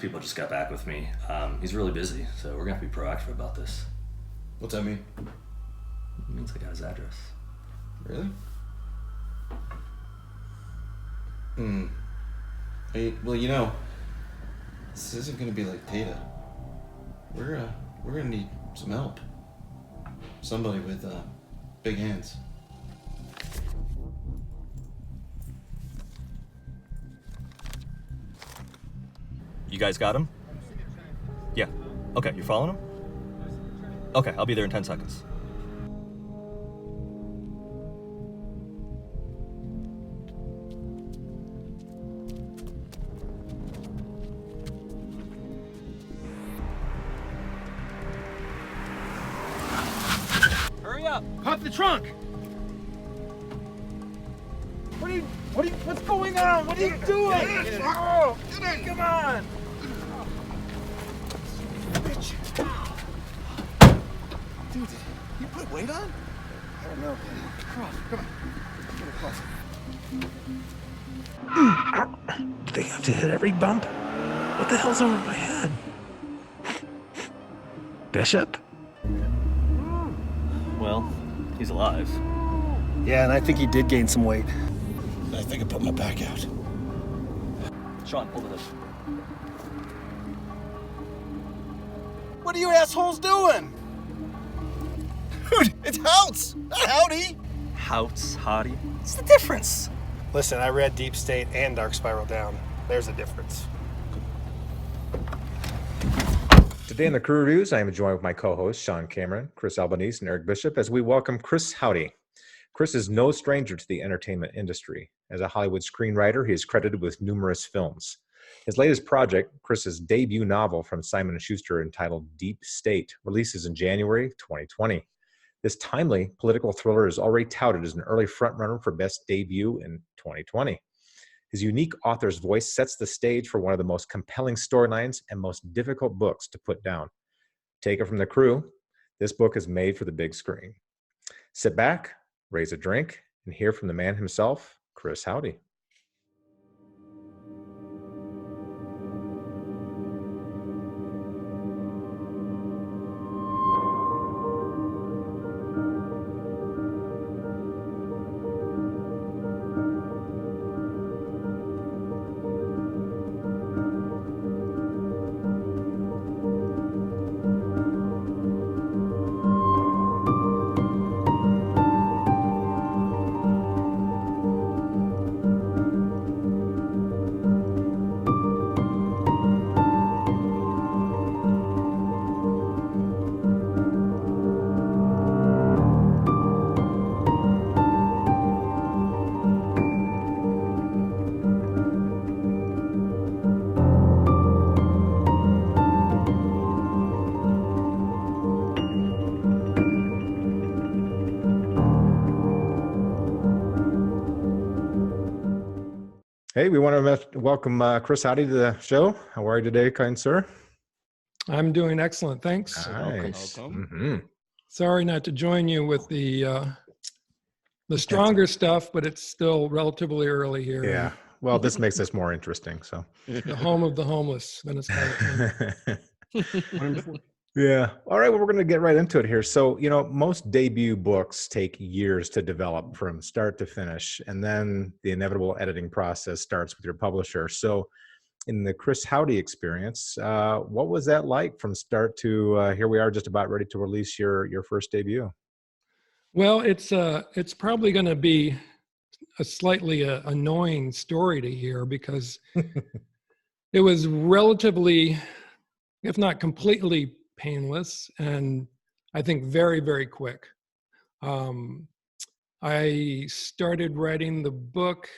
people just got back with me. He's really busy, so we're gonna have to be proactive about this. What's that mean? It means I got his address. Really? Hey, well, you know, this isn't gonna be like Data. We're gonna need some help. Somebody with big hands. You guys got him? Yeah. Okay, you're following him? Okay, I'll be there in 10 seconds. Hurry up! Pop the trunk! What's going on? What are you doing? Oh, come on! Bitch. Dude, did you put weight on? I don't know. Come on. Get across. Do they have to hit every bump? What the hell's over my head? Bishop? Well, he's alive. Yeah, and I think he did gain some weight. I think I put my back out. Sean, pull the hood. What are you assholes doing? Dude, it's Houts, not Howdy. Hauty? What's the difference? Listen, I read Deep State and Dark Spiral down. There's a difference. Today in the Crew Reviews, I am joined with my co-hosts, Sean Cameron, Chris Albanese, and Eric Bishop, as we welcome Chris Hauty. Chris is no stranger to the entertainment industry. As a Hollywood screenwriter, he is credited with numerous films. His latest project, Chris's debut novel from Simon & Schuster entitled Deep State, releases in January 2020. This timely political thriller is already touted as an early frontrunner for Best Debut in 2020. His unique author's voice sets the stage for one of the most compelling storylines and most difficult books to put down. Take it from the crew, this book is made for the big screen. Sit back, raise a drink, and hear from the man himself, Chris Hauty. Hey, we want to welcome Chris Hauty to the show. How are you today, kind sir? I'm doing excellent, thanks. Nice. Welcome. Mm-hmm. Sorry not to join you with the stronger stuff, but it's still relatively early here. Yeah. Well, this makes this more interesting. So, The home of the homeless, Venezuela. yeah. All right. Well, we're going to get right into it here. So, you know, most debut books take years to develop from start to finish, and then the inevitable editing process starts with your publisher. So, in the Chris Hauty experience, what was that like from start to here we are just about ready to release your first debut? Well, it's probably going to be a slightly annoying story to hear because it was relatively, if not completely painless, and I think very, very quick. I started writing the book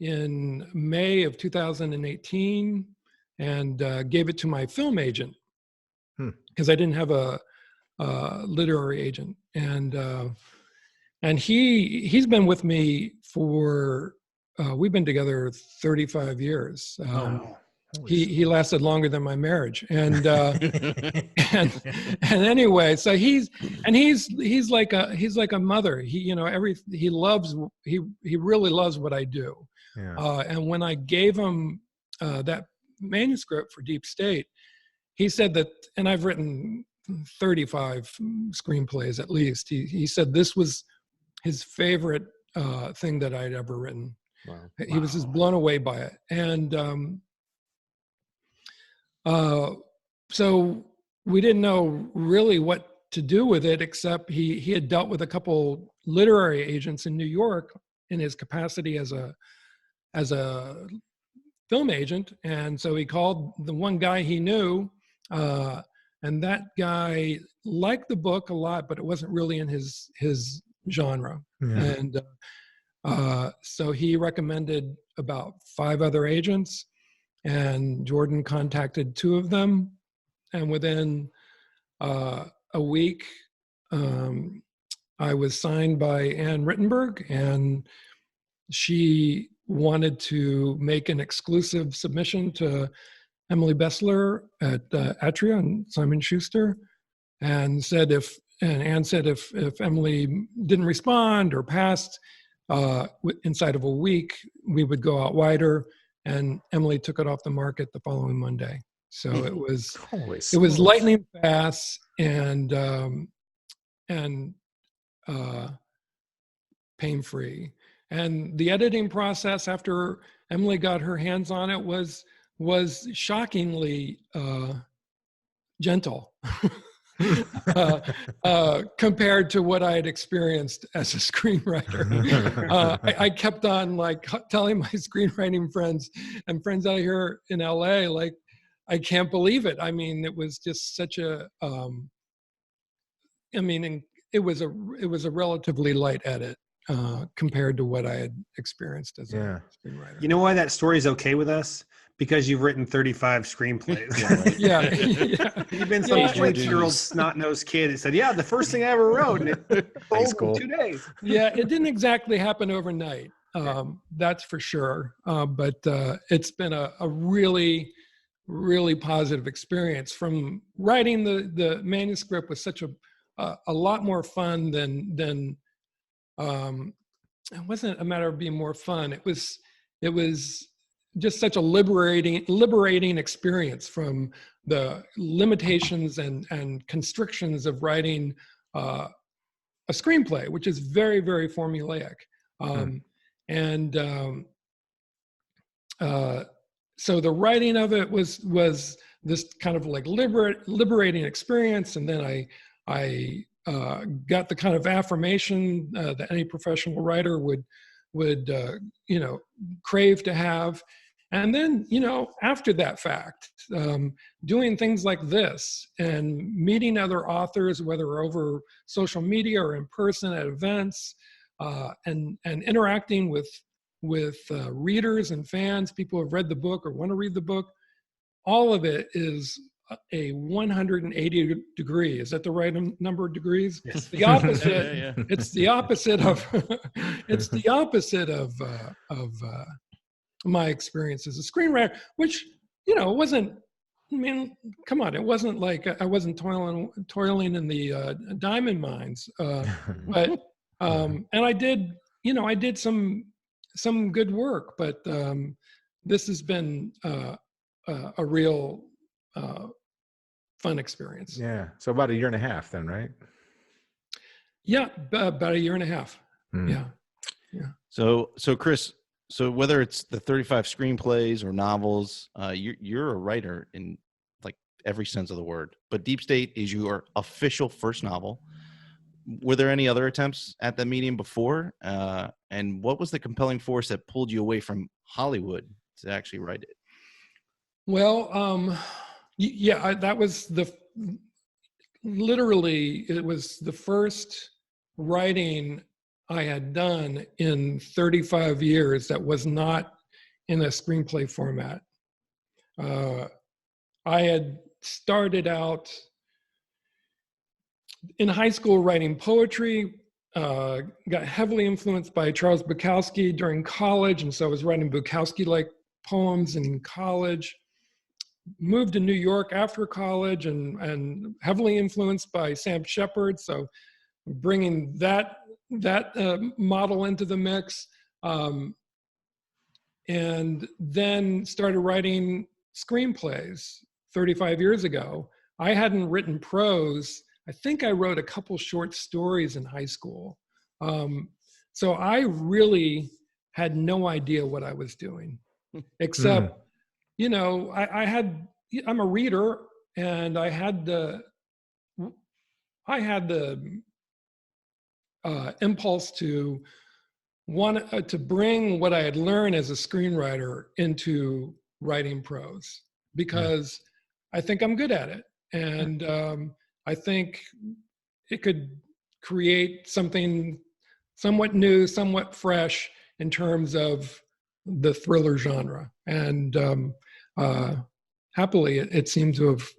in May of 2018 and gave it to my film agent because I didn't have a literary agent, and he's been with me for we've been together 35 years. Wow. He lasted longer than my marriage, and and anyway, so he's like a mother. He really loves what I do. Yeah. And when I gave him that manuscript for Deep State, he said that, and I've written 35 screenplays at least. He said this was his favorite thing that I'd ever written. Wow. He was just blown away by it. And so we didn't know really what to do with it, except he had dealt with a couple literary agents in New York in his capacity as a film agent. And so he called the one guy he knew, and that guy liked the book a lot, but it wasn't really in his genre. Yeah. And so he recommended about 5 other agents, and Jordan contacted 2 of them. And within a week, I was signed by Anne Rittenberg, and she wanted to make an exclusive submission to Emily Bessler at Atria and Simon Schuster, and Anne said if Emily didn't respond or passed inside of a week, we would go out wider. And Emily took it off the market the following Monday. So it was lightning fast and pain-free. And the editing process after Emily got her hands on it was shockingly gentle compared to what I had experienced as a screenwriter. I kept on telling my screenwriting friends and friends out here in LA, I can't believe it. I mean, it was just such a, it was a relatively light edit compared to what I had experienced as a screenwriter. You know why that story is okay with us? Because you've written 35 screenplays. Yeah. You've been some 22-year-old snot-nosed kid that said, the first thing I ever wrote, and it sold in 2 days. Yeah, it didn't exactly happen overnight. That's for sure. But it's been a really, really positive experience. From writing the manuscript was such a lot more fun than it wasn't a matter of being more fun. It was just such a liberating experience from the limitations and constrictions of writing a screenplay, which is very, very formulaic. So the writing of it was this kind of liberating experience. And then I got the kind of affirmation that any professional writer would crave to have. And then, after that fact, doing things like this and meeting other authors, whether over social media or in person at events, and interacting with readers and fans, people who have read the book or want to read the book, all of it is a 180 degree. Is that the right number of degrees? Yes. The opposite. Yeah. It's the opposite of. It's the opposite of my experience as a screenwriter, which wasn't. I mean, come on, it wasn't like I wasn't toiling in the diamond mines, but and I did. I did some good work, but this has been a real fun experience. Yeah. So about 1.5 years then, right? Yeah, about 1.5 years. Yeah. So Chris, whether it's the 35 screenplays or novels, you're a writer in like every sense of the word. But Deep State is your official first novel. Were there any other attempts at that medium before? And what was the compelling force that pulled you away from Hollywood to actually write it? Well, that was it was the first writing I had done in 35 years that was not in a screenplay format. I had started out in high school writing poetry, got heavily influenced by Charles Bukowski during college, and so I was writing Bukowski-like poems in college. Moved to New York after college and heavily influenced by Sam Shepard, so bringing that model into the mix, and then started writing screenplays 35 years ago. I hadn't written prose. I think I wrote a couple short stories in high school. So I really had no idea what I was doing, except, you know, I'm a reader, and I had the impulse to want to bring what I had learned as a screenwriter into writing prose, because I think I'm good at it. And I think it could create something somewhat new, somewhat fresh in terms of the thriller genre. And happily, it seems to have,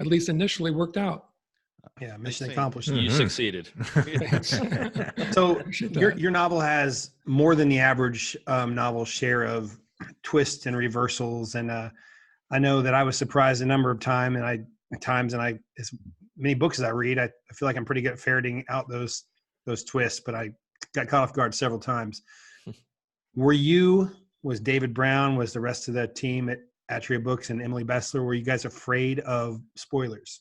at least initially, worked out. Yeah, mission accomplished. You succeeded. So your novel has more than the average novel share of twists and reversals, and I know that I was surprised a number of times, and as many books as I read, I feel like I'm pretty good at ferreting out those twists, but I got caught off guard several times. Was David Brown, was the rest of the team at Atria Books, and Emily Bessler, were you guys afraid of spoilers?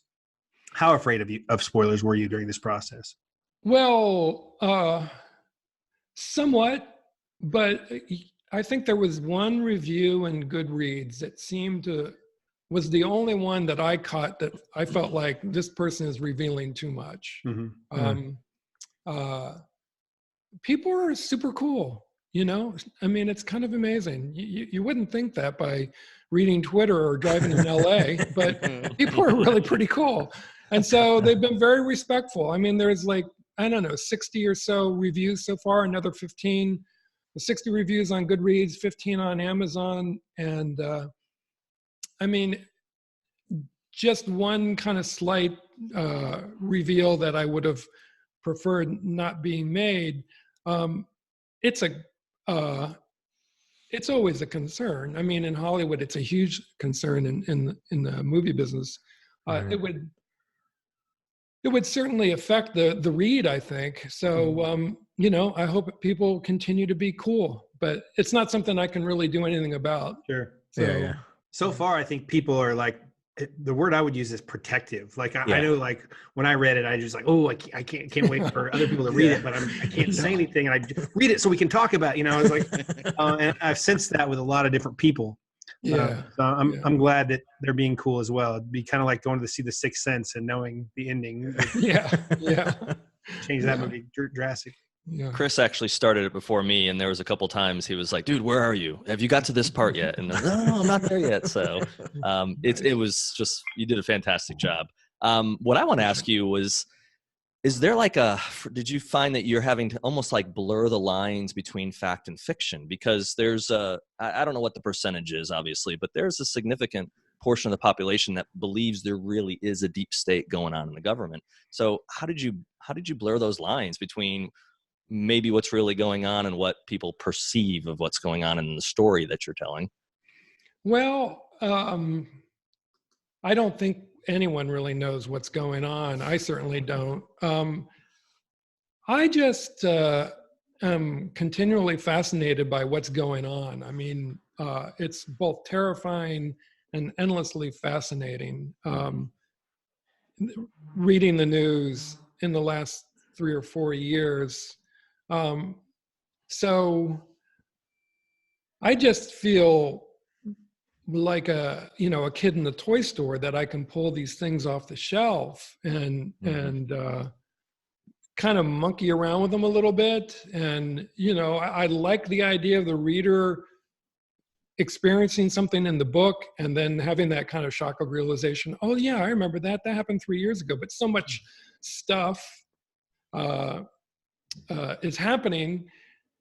How afraid of spoilers were you during this process? Well, somewhat, but I think there was one review in Goodreads that was the only one that I caught that I felt like this person is revealing too much. People are super cool, you know? I mean, it's kind of amazing. You wouldn't think that by reading Twitter or driving in LA, but people are really pretty cool. And so they've been very respectful. I mean, there's like, I don't know, 60 or so reviews so far, another 60 reviews on Goodreads, 15 on Amazon. And I mean, just one kind of slight reveal that I would have preferred not being made. It's always a concern. I mean, in Hollywood, it's a huge concern in the movie business. It would certainly affect the read, I think. So, you know, I hope people continue to be cool, but it's not something I can really do anything about. Sure. So, So far, I think people are like, the word I would use is protective. Like I know, like when I read it, I just like, oh, I can't wait for other people to read it, but I can't say anything, and I read it so we can talk about it, you know. I was like, and I've sensed that with a lot of different people. So I'm glad that they're being cool as well. It'd be kind of like going to see The Sixth Sense and knowing the ending. Change that movie drastic. Yeah. Chris actually started it before me, and there was a couple times he was like, dude, where are you? Have you got to this part yet? And I was like, no, I'm not there yet. So it was just, you did a fantastic job. What I want to ask you was, is there like did you find that you're having to almost like blur the lines between fact and fiction? Because there's I don't know what the percentage is, obviously, but there's a significant portion of the population that believes there really is a deep state going on in the government. So how did you blur those lines between maybe what's really going on and what people perceive of what's going on in the story that you're telling? Well, I don't think anyone really knows what's going on. I certainly don't. I just am continually fascinated by what's going on. I mean, it's both terrifying and endlessly fascinating. Reading the news in the last 3 or 4 years. So I just feel like a kid in the toy store that I can pull these things off the shelf and kind of monkey around with them a little bit. And, you know, I like the idea of the reader experiencing something in the book and then having that kind of shock of realization. Oh yeah, I remember that happened 3 years ago. But so much stuff is happening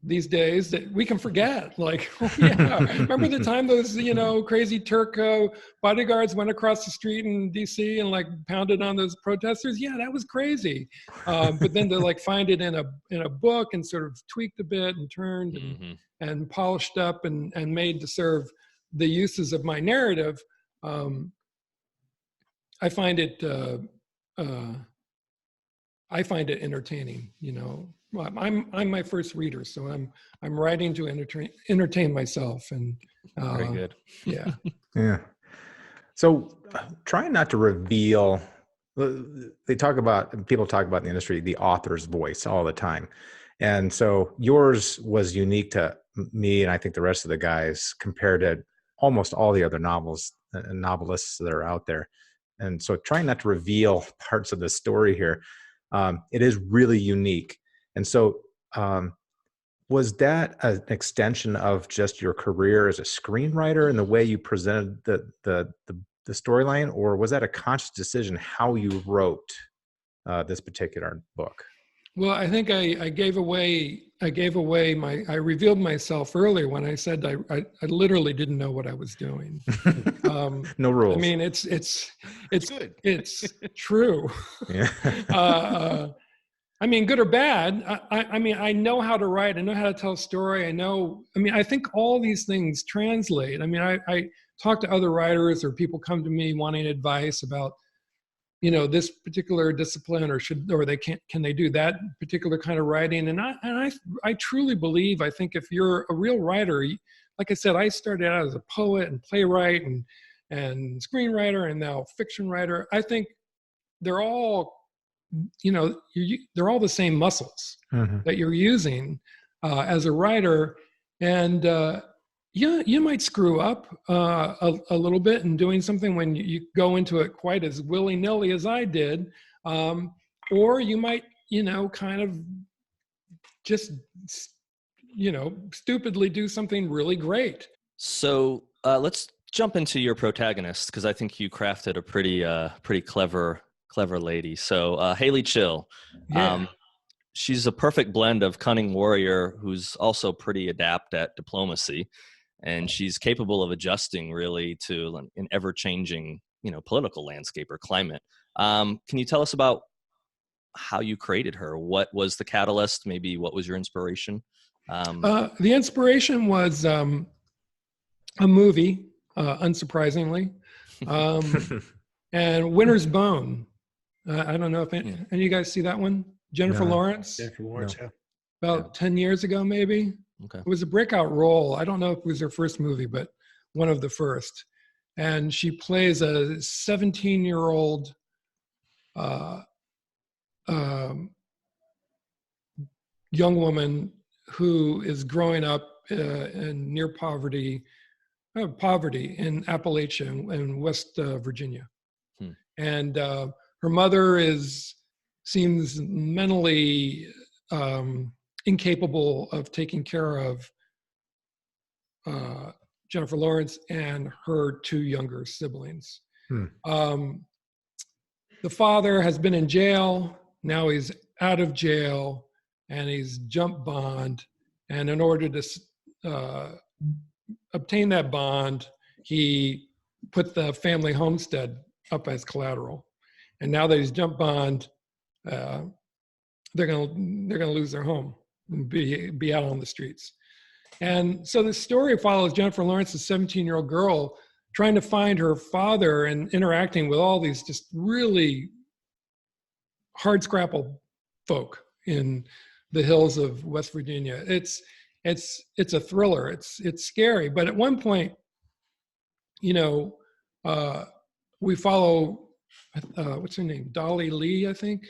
these days that we can forget. Like, oh yeah, remember the time those, you know, crazy Turco bodyguards went across the street in DC and like pounded on those protesters? Yeah, that was crazy. But then to like find it in a book and sort of tweaked a bit and turned and polished up and made to serve the uses of my narrative, I find it entertaining, you know. I'm my first reader, so I'm writing to entertain myself, and Very good. Yeah. Yeah. So trying not to reveal, people talk about in the industry, the author's voice all the time. And so yours was unique to me, and I think the rest of the guys, compared to almost all the other novelists that are out there. And so trying not to reveal parts of the story here, it is really unique. And so was that an extension of just your career as a screenwriter and the way you presented the storyline, or was that a conscious decision how you wrote this particular book? Well, I think I gave away I revealed myself earlier when I said I literally didn't know what I was doing. No rules. I mean, it's good. It's true. Yeah. I mean, good or bad. I mean, I know how to write. I know how to tell a story. I think all these things translate. I mean, I talk to other writers, or people come to me wanting advice about, this particular discipline, or can they do that particular kind of writing? And I truly believe, I think if you're a real writer, like I said, I started out as a poet and playwright and screenwriter, and now fiction writer. I think they're all, they're all the same muscles that you're using as a writer. And you might screw up a little bit in doing something when you go into it quite as willy-nilly as I did. Or you might, kind of just, stupidly do something really great. So let's jump into your protagonist, because I think you crafted a pretty clever lady. So Haley Chill. Yeah. She's a perfect blend of cunning warrior who's also pretty adept at diplomacy. And she's capable of adjusting really to an ever-changing, political landscape or climate. Can you tell us about how you created her? What was the catalyst? Maybe what was your inspiration? The inspiration was a movie, unsurprisingly, and Winter's Bone. I don't know if any of you guys see that one. Jennifer Lawrence. Jennifer Lawrence, yeah. About 10 years ago, maybe. Okay. It was a breakout role. I don't know if it was her first movie, but one of the first. And she plays a 17-year-old young woman who is growing up in near poverty in Appalachia in West Virginia. And her mother seems mentally incapable of taking care of Jennifer Lawrence and her two younger siblings. The father has been in jail. Now he's out of jail, and he's jump bond. And in order to obtain that bond, he put the family homestead up as collateral. And now that he's jump bond, they're gonna lose their home and be out on the streets. And so the story follows Jennifer Lawrence, a 17-year-old girl, trying to find her father and interacting with all these just really hardscrabble folk in the hills of West Virginia. It's a thriller. It's scary. But at one point, we follow what's her name? Dolly Lee, I think.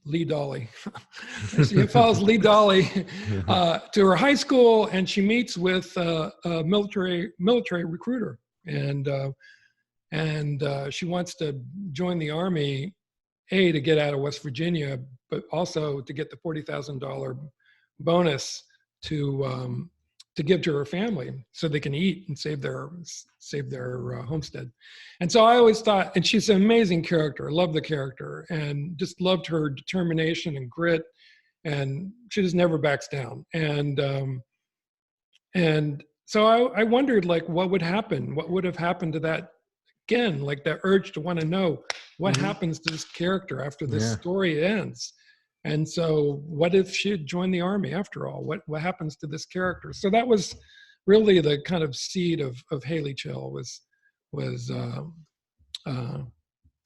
Lee Dolly. She follows Lee Dolly to her high school, and she meets with a military recruiter, and she wants to join the Army, to get out of West Virginia, but also to get the $40,000 bonus to give to her family so they can eat and save their homestead. And so I always thought, and she's an amazing character. I love the character and just loved her determination and grit, and she just never backs down. And so I wondered, like, what would happen? What would have happened to that? Again, like that urge to want to know what happens to this character after this story ends. And so what if she had joined the Army after all? What happens to this character? So that was really the kind of seed of Haley Chill was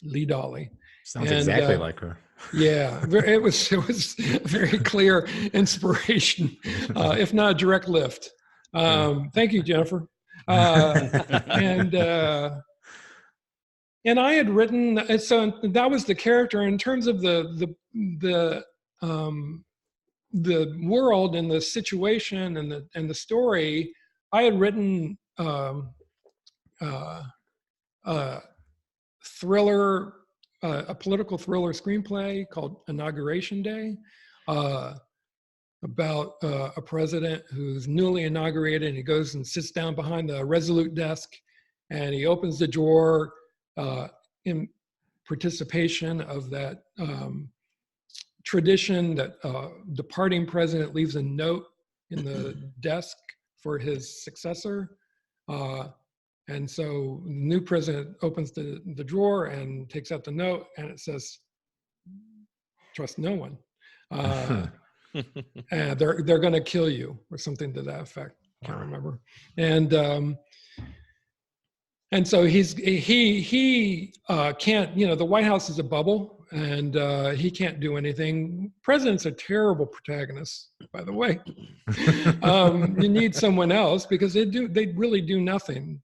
Lee Dolly. Sounds And, exactly like her. Yeah, it was a very clear inspiration, if not a direct lift. Thank you, Jennifer. And I had written, so that was the character. In terms of the world and the situation and the story, I had written thriller. A political thriller screenplay called Inauguration Day, about a president who's newly inaugurated, and he goes and sits down behind the Resolute desk, and he opens the drawer in participation of that tradition that departing president leaves a note in the desk for his successor. And so the new president opens the drawer and takes out the note, and it says, "Trust no one. And they're going to kill you," or something to that effect. Can't remember. And so he can't. The White House is a bubble, and he can't do anything. Presidents are terrible protagonists, by the way. You need someone else because they really do nothing.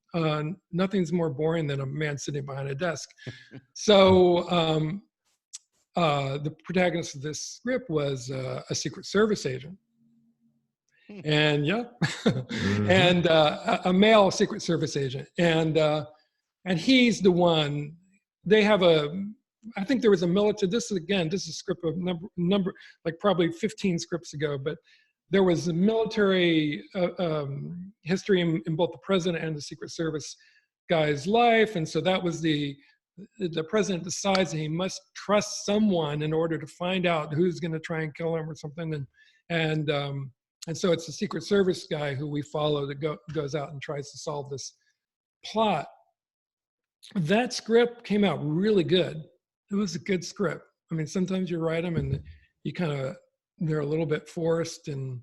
Nothing's more boring than a man sitting behind a desk. So the protagonist of this script was a Secret Service agent, and and a male Secret Service agent, and he's the one. They have I think there was a military. This is a script of number like probably 15 scripts ago, but there was a military history in both the president and the Secret Service guy's life, and so that was the president decides that he must trust someone in order to find out who's going to try and kill him or something, and so it's the Secret Service guy who we follow that goes out and tries to solve this plot. That script came out really good. It was a good script. I mean, sometimes you write them and they're a little bit forced, and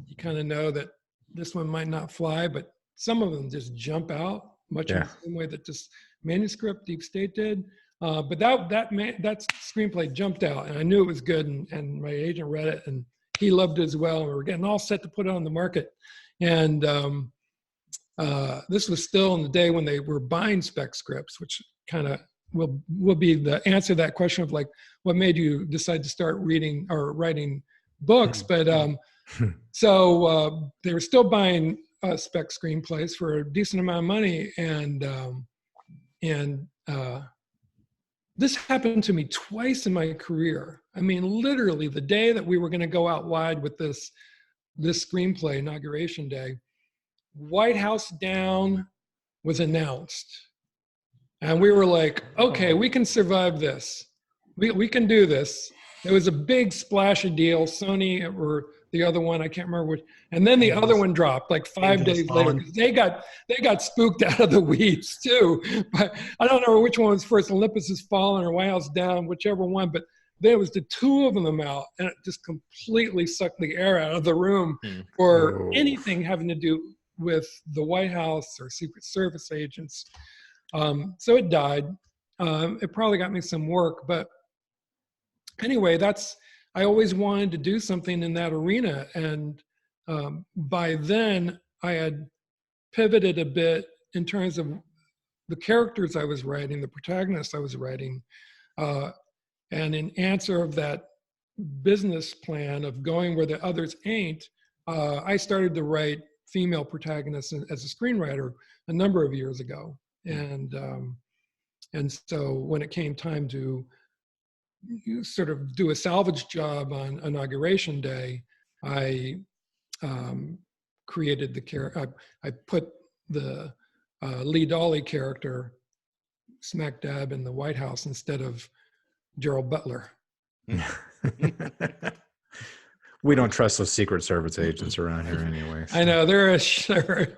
you kind of know that this one might not fly, but some of them just jump out, much in the same way that this manuscript Deep State did. But that screenplay jumped out, and I knew it was good, and my agent read it, and he loved it as well, and we were getting all set to put it on the market. And this was still in the day when they were buying spec scripts, which kind of will be the answer to that question of like, what made you decide to start reading or writing books? But so they were still buying spec screenplays for a decent amount of money, and this happened to me twice in my career. I mean, literally the day that we were going to go out wide with this screenplay, Inauguration Day, White House down was announced. And we were like, okay, we can survive this. We can do this. There was a big splashy deal. Sony or the other one, I can't remember which. And then the other one dropped like 5 days later. They got spooked out of the weeds too. But I don't know which one was first. Olympus Has Fallen or White House Down, whichever one. But there was the two of them out, and it just completely sucked the air out of the room for anything having to do with the White House or Secret Service agents. So it died. It probably got me some work, but anyway, I always wanted to do something in that arena. And by then I had pivoted a bit in terms of the characters I was writing, the protagonists I was writing. And in answer of that business plan of going where the others ain't, I started to write female protagonists as a screenwriter a number of years ago. And so when it came time to sort of do a salvage job on Inauguration Day, I created the character. I put the Lee Dolly character smack dab in the White House instead of Gerald Butler. We don't trust those Secret Service agents around here anyway. So. I know they're a shifty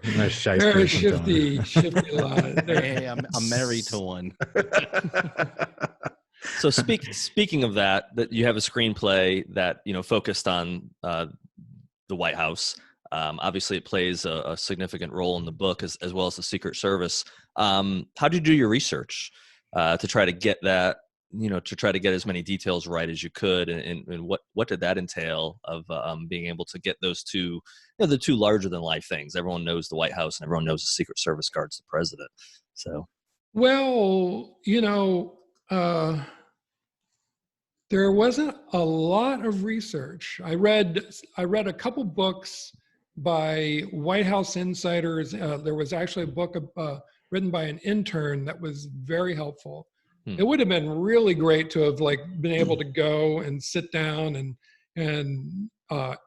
lot. Hey, I'm married to one. So speaking of that you have a screenplay that focused on the White House. Obviously, it plays a significant role in the book as well as the Secret Service. How did you do your research to try to get that, to try to get as many details right as you could. And what did that entail of being able to get those two, the two larger than life things? Everyone knows the White House and everyone knows the Secret Service guards the president. So, well, there wasn't a lot of research. I read a couple books by White House insiders. There was actually a book written by an intern that was very helpful. It would have been really great to have been able to go and sit down and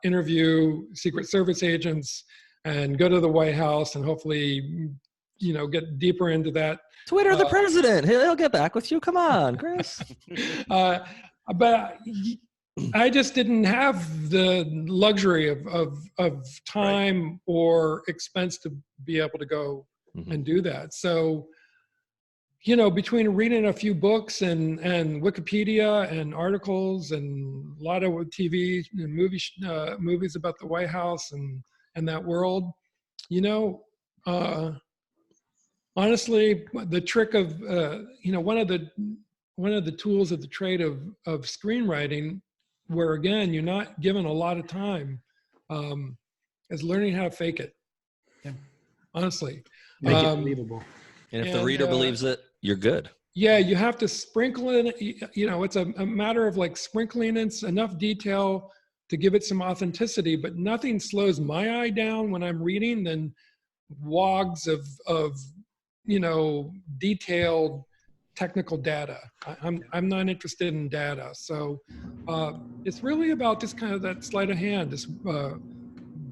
interview Secret Service agents and go to the White House and hopefully, get deeper into that. Twitter the president. He'll get back with you. Come on, Chris. But I just didn't have the luxury of time or expense to be able to go and do that. So, between reading a few books and Wikipedia and articles and a lot of TV and movies about the White House and that world, honestly, the trick of one of the tools of the trade of screenwriting, where again you're not given a lot of time, is learning how to fake it. Yeah. Honestly, make it believable. And if the reader believes it, you're good. Yeah, you have to sprinkle in. It's a matter of sprinkling in enough detail to give it some authenticity. But nothing slows my eye down when I'm reading than wogs of detailed technical data. I'm not interested in data. So it's really about just kind of that sleight of hand, just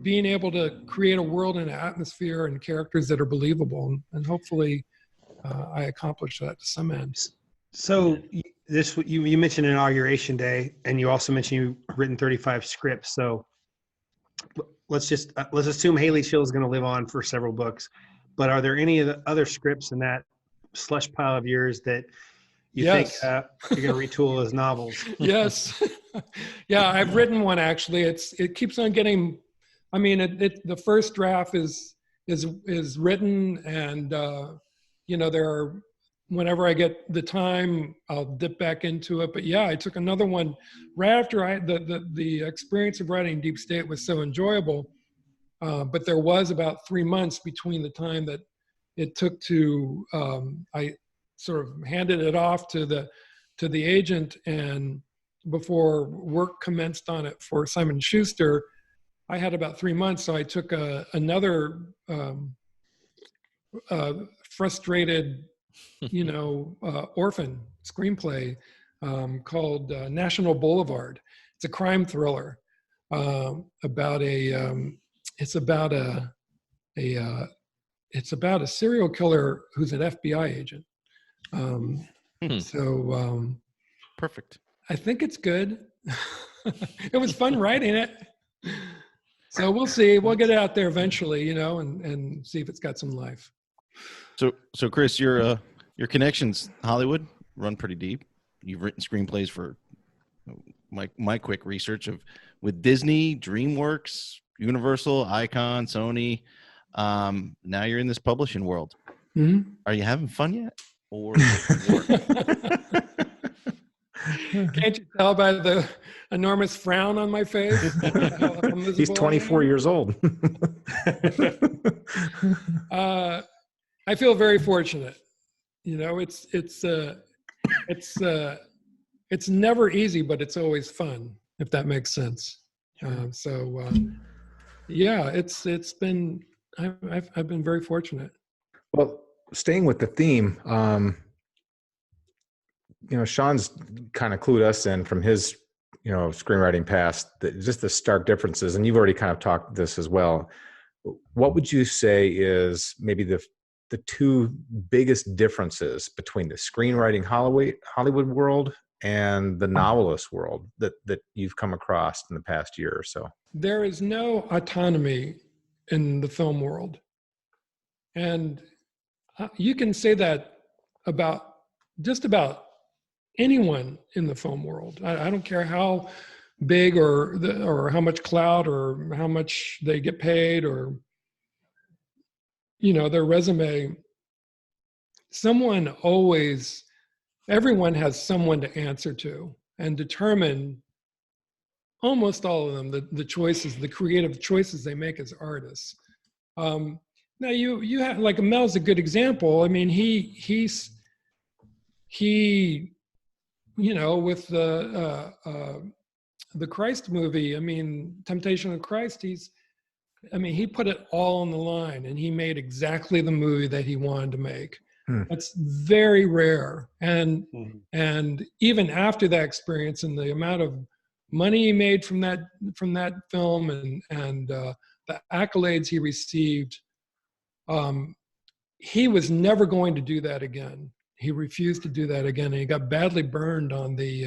being able to create a world and an atmosphere and characters that are believable. And hopefully I accomplished that to some end. So you mentioned Inauguration Day, and you also mentioned you've written 35 scripts. So let's assume Haley Chill is going to live on for several books. But are there any of the other scripts in that slush pile of yours that you think you're going to retool as novels? Yes. Yeah, I've written one actually. It keeps on getting. I mean, the first draft is written, and there are. Whenever I get the time, I'll dip back into it. But yeah, I took another one right after the experience of writing Deep State was so enjoyable. But there was about 3 months between the time that it took to I sort of handed it off to the agent, and before work commenced on it for Simon & Schuster, I had about 3 months. So I took another frustrated, orphan screenplay called National Boulevard. It's a crime thriller about it's about a serial killer who's an FBI agent. Perfect. I think it's good. It was fun writing it. So we'll see. We'll get it out there eventually, and see if it's got some life. So Chris, your connections Hollywood run pretty deep. You've written screenplays for my quick research with Disney, DreamWorks, Universal, Icon, Sony. Now you're in this publishing world. Mm-hmm. Are you having fun yet? Or can't you tell by the enormous frown on my face? He's 24 years old. I feel very fortunate. It's never easy, but it's always fun, if that makes sense. It's been. I've been very fortunate. Well, staying with the theme, Sean's kind of clued us in from his, screenwriting past, just the stark differences, and you've already kind of talked this as well. What would you say is maybe the two biggest differences between the screenwriting Hollywood world and the novelist world that you've come across in the past year or so? There is no autonomy in the film world. And you can say that about just about anyone in the film world. I don't care how big or how much clout or how much they get paid or their resume. Someone always everyone has someone to answer to and determine almost all of them, the choices, the creative choices they make as artists. Now you have, like, Mel's a good example. I mean, he you know, with the Christ movie, I mean, Temptation of Christ, he put it all on the line, and he made exactly the movie that he wanted to make. That's very rare. And even after that experience and the amount of money he made from that film and the accolades he received, he was never going to do that again. He refused to do that again, and he got badly burned on the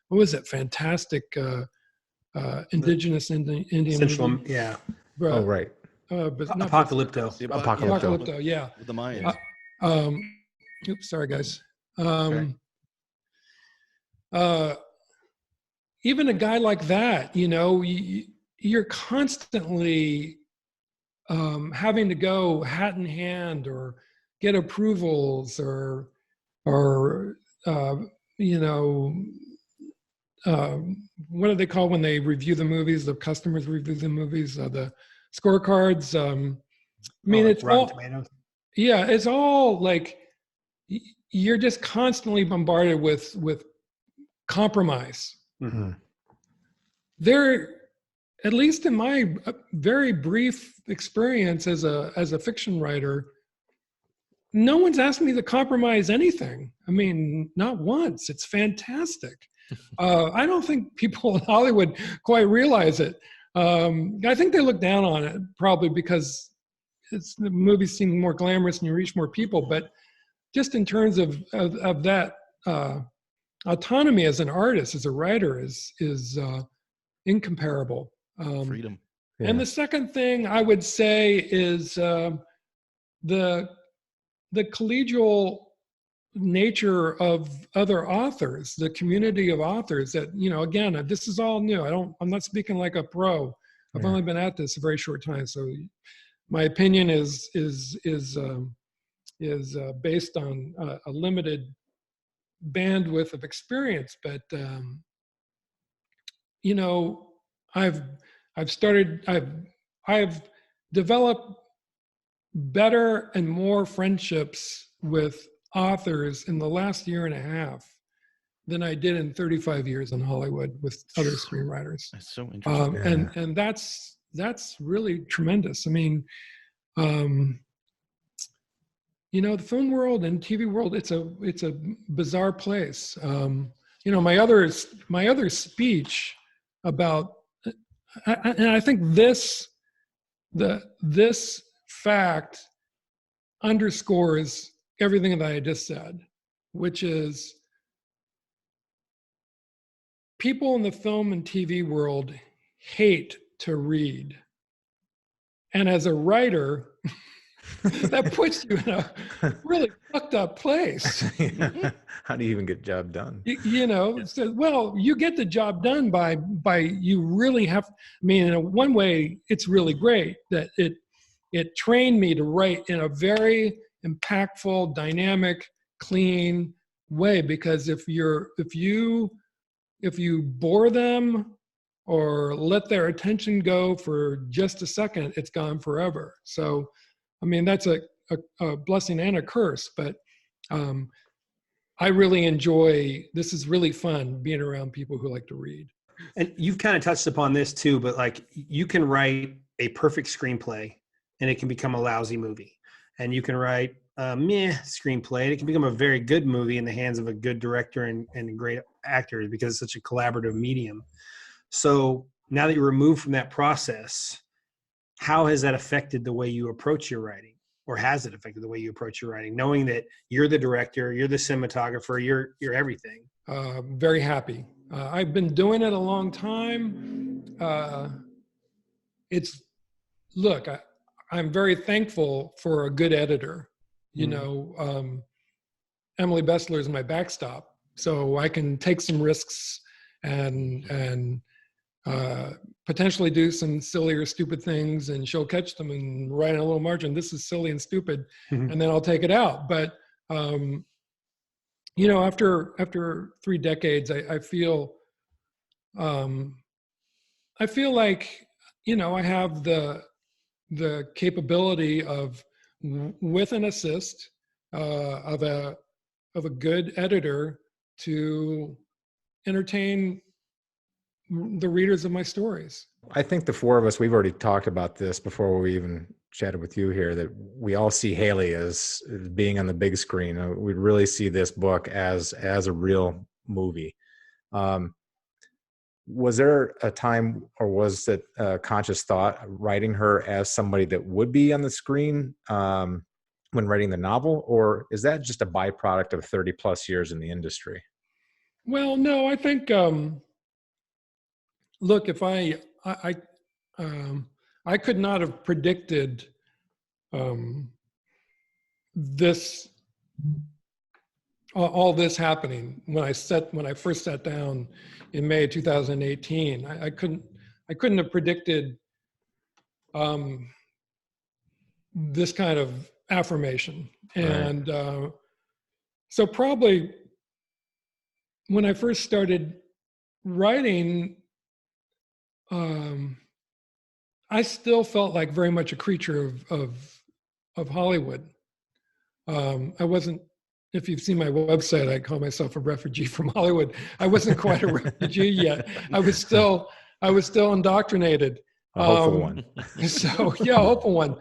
what was it? Fantastic indigenous Indian Central, movie. yeah. But, right. But not Apocalypto. Apocalypto, yeah. With the Mayans. Oops, sorry guys. Even a guy like that, you know, you're constantly having to go hat in hand or get approvals or you know, what do they call when they review the movies? The customers review the movies, the scorecards. I mean, it's all, Tomatoes. yeah, it's all like you're just constantly bombarded with compromise. Mm-hmm. There, at least in my very brief experience as a fiction writer, no one's asked me to compromise anything. I mean, not once. It's fantastic. I don't think people in Hollywood quite realize it. I think they look down on it probably because the movies seem more glamorous and you reach more people. But just in terms of that autonomy as an artist, as a writer, is incomparable. Freedom. Yeah. And the second thing I would say is the collegial nature of other authors, the community of authors that, you know, again, this is all new. I'm not speaking like a pro. I've only been at this a very short time. So my opinion is based on a limited bandwidth of experience. But, you know, I've developed better and more friendships with authors in the last year and a half than I did in 35 years in Hollywood with other screenwriters. That's so interesting. And that's really tremendous. I mean, you know, the film world and TV world, it's a bizarre place. You know, my other speech about, and I think this fact underscores everything that I just said, which is people in the film and TV world hate to read. And as a writer, that puts you in a really fucked up place. How do you even get job done? You know, so, well, you get the job done by you really have, I mean, in one way, it's really great that it trained me to write in a very impactful, dynamic, clean way, because if you bore them or let their attention go for just a second, it's gone forever. So, I mean, that's a blessing and a curse, but I really enjoy, this is really fun being around people who like to read. And you've kind of touched upon this too, but like you can write a perfect screenplay and it can become a lousy movie. And you can write a meh screenplay and it can become a very good movie in the hands of a good director and great actors because it's such a collaborative medium. So now that you're removed from that process, how has that affected the way you approach your writing? Or has it affected the way you approach your writing, knowing that you're the director, you're the cinematographer, you're everything? Very happy. I've been doing it a long time. I'm very thankful for a good editor. You know, Emily Bessler is my backstop, so I can take some risks and potentially do some silly or stupid things, and she'll catch them and write in a little margin, this is silly and stupid, and then I'll take it out. But after 3 decades, I feel like, I have the capability of, with an assist of a good editor, to entertain the readers of my stories. I think the four of us, we've already talked about this before we even chatted with you here, that we all see Haley as being on the big screen. We really see this book as a real movie. Was there a time, or was it a conscious thought writing her as somebody that would be on the screen when writing the novel, or is that just a byproduct of 30 plus years in the industry? Well, no, I think, look, if I could not have predicted this, all this happening when I first sat down in May 2018. I couldn't have predicted this kind of affirmation. And so probably when I first started writing, I still felt like very much a creature of Hollywood. I wasn't, if you've seen my website, I call myself a refugee from Hollywood. I wasn't quite a refugee yet. I was still indoctrinated. A hopeful one. So yeah, hopeful one.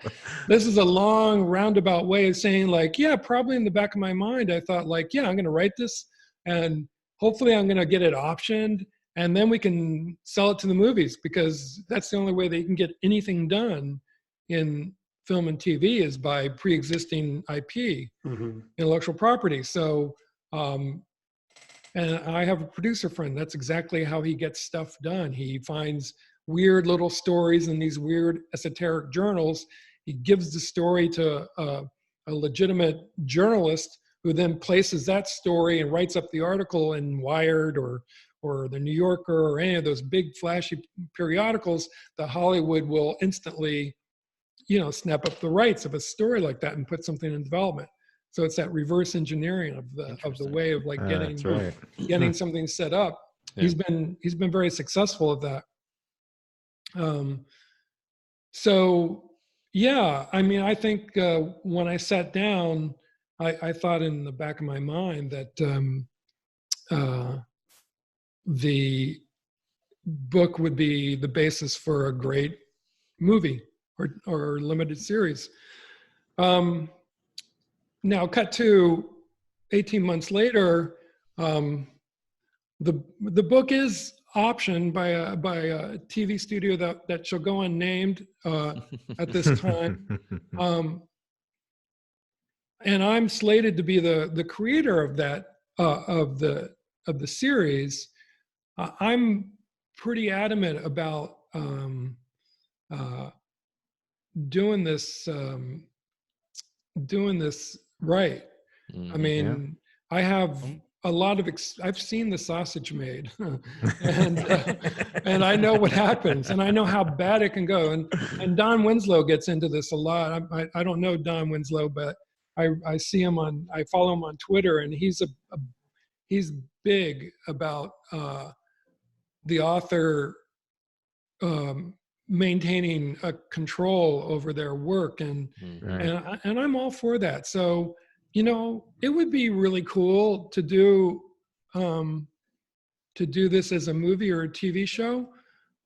This is a long roundabout way of saying, like, yeah, probably in the back of my mind, I thought, like, yeah, I'm going to write this, and hopefully I'm going to get it optioned, and then we can sell it to the movies, because that's the only way that you can get anything done in film and TV is by pre-existing IP, intellectual property. So, and I have a producer friend. That's exactly how he gets stuff done. He finds weird little stories in these weird esoteric journals. He gives the story to a legitimate journalist, who then places that story and writes up the article in Wired or the New Yorker or any of those big flashy periodicals. That Hollywood will instantly, snap up the rights of a story like that and put something in development. So it's that reverse engineering of the way of, like, getting something set up. Yeah. He's been very successful at that. So yeah, I mean, I think when I sat down, I thought in the back of my mind that the book would be the basis for a great movie or limited series. Now, cut to 18 months later, the book is optioned by a TV studio that shall go unnamed at this time, and I'm slated to be the creator of that of the series. I'm pretty adamant about doing this right. I mean, I have a lot of I've seen the sausage made, and I know what happens, and I know how bad it can go. And Don Winslow gets into this a lot. I don't know Don Winslow, but I see him I follow him on Twitter, and he's big about the author maintaining a control over their work, and I'm all for that. So, it would be really cool to do this as a movie or a TV show,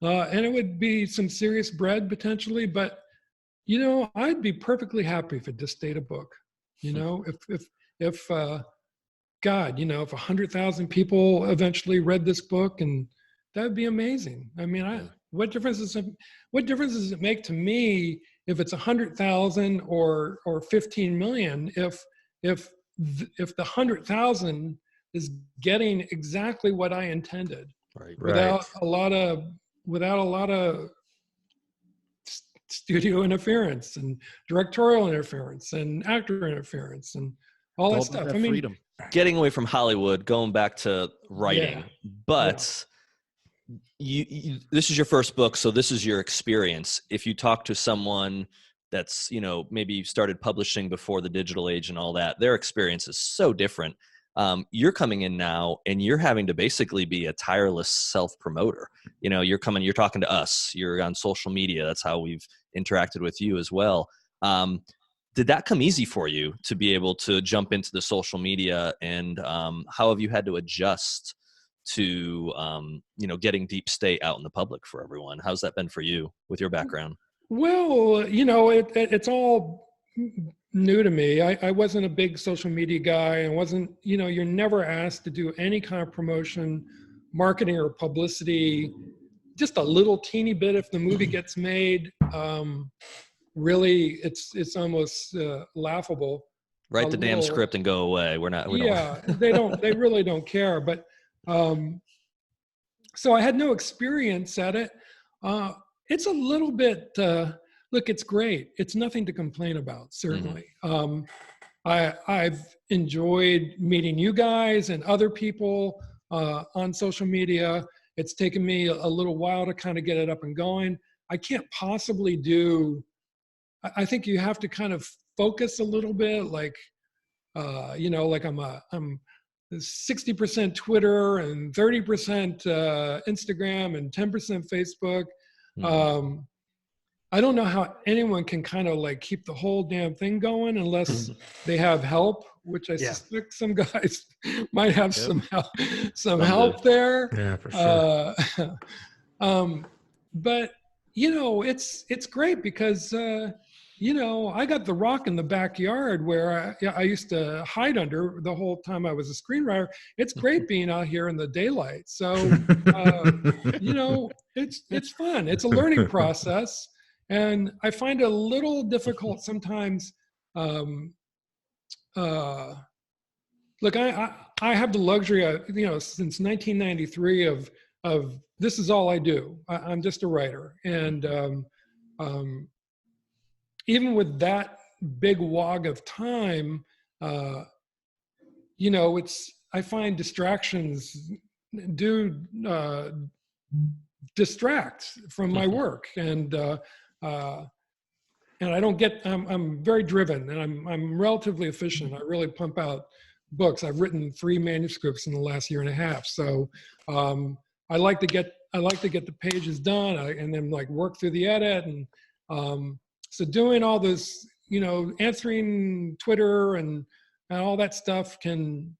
and it would be some serious bread potentially. But I'd be perfectly happy if it just stayed a book. If God, if 100,000 people eventually read this book, and that would be amazing. I mean, what difference does it make to me if it's 100,000 or 15 million? If the 100,000 is getting exactly what I intended, without a lot of studio interference and directorial interference and actor interference and all that stuff. I mean, freedom. Getting away from Hollywood, going back to writing, but. You this is your first book, so this is your experience. If you talk to someone that's maybe started publishing before the digital age and all that, their experience is so different. You're coming in now and you're having to basically be a tireless self-promoter. You're talking to us, you're on social media. That's how we've interacted with you as well. Did that come easy for you to be able to jump into the social media, and how have you had to adjust to, getting Deep State out in the public for everyone? How's that been for you with your background? Well, it's all new to me. I wasn't a big social media guy, and wasn't, you're never asked to do any kind of promotion, marketing, or publicity, just a little teeny bit if the movie gets made. Really, it's almost laughable. Write the damn script and go away. They really don't care. But so I had no experience at it. It's a little bit, look, it's great. It's nothing to complain about, certainly. I've enjoyed meeting you guys and other people on social media. It's taken me a little while to kind of get it up and going. I can't possibly I think you have to kind of focus a little bit, like, like I'm 60% Twitter and 30% Instagram and 10% Facebook. I don't know how anyone can kind of like keep the whole damn thing going unless they have help, which I suspect some guys might have some help there. Yeah, for sure. But it's great because I got the rock in the backyard where I used to hide under the whole time I was a screenwriter. It's great being out here in the daylight. So it's fun. It's a learning process. And I find it a little difficult sometimes. Look, I have the luxury of, since 1993 of this is all I do. I'm just a writer. And even with that big wog of time, I find distractions do distract from my work. And I don't get, I'm very driven, and I'm relatively efficient. I really pump out books. I've written 3 manuscripts in the last year and a half. So I like to get the pages done and then like work through the edit. And so doing all this, answering Twitter and all that stuff can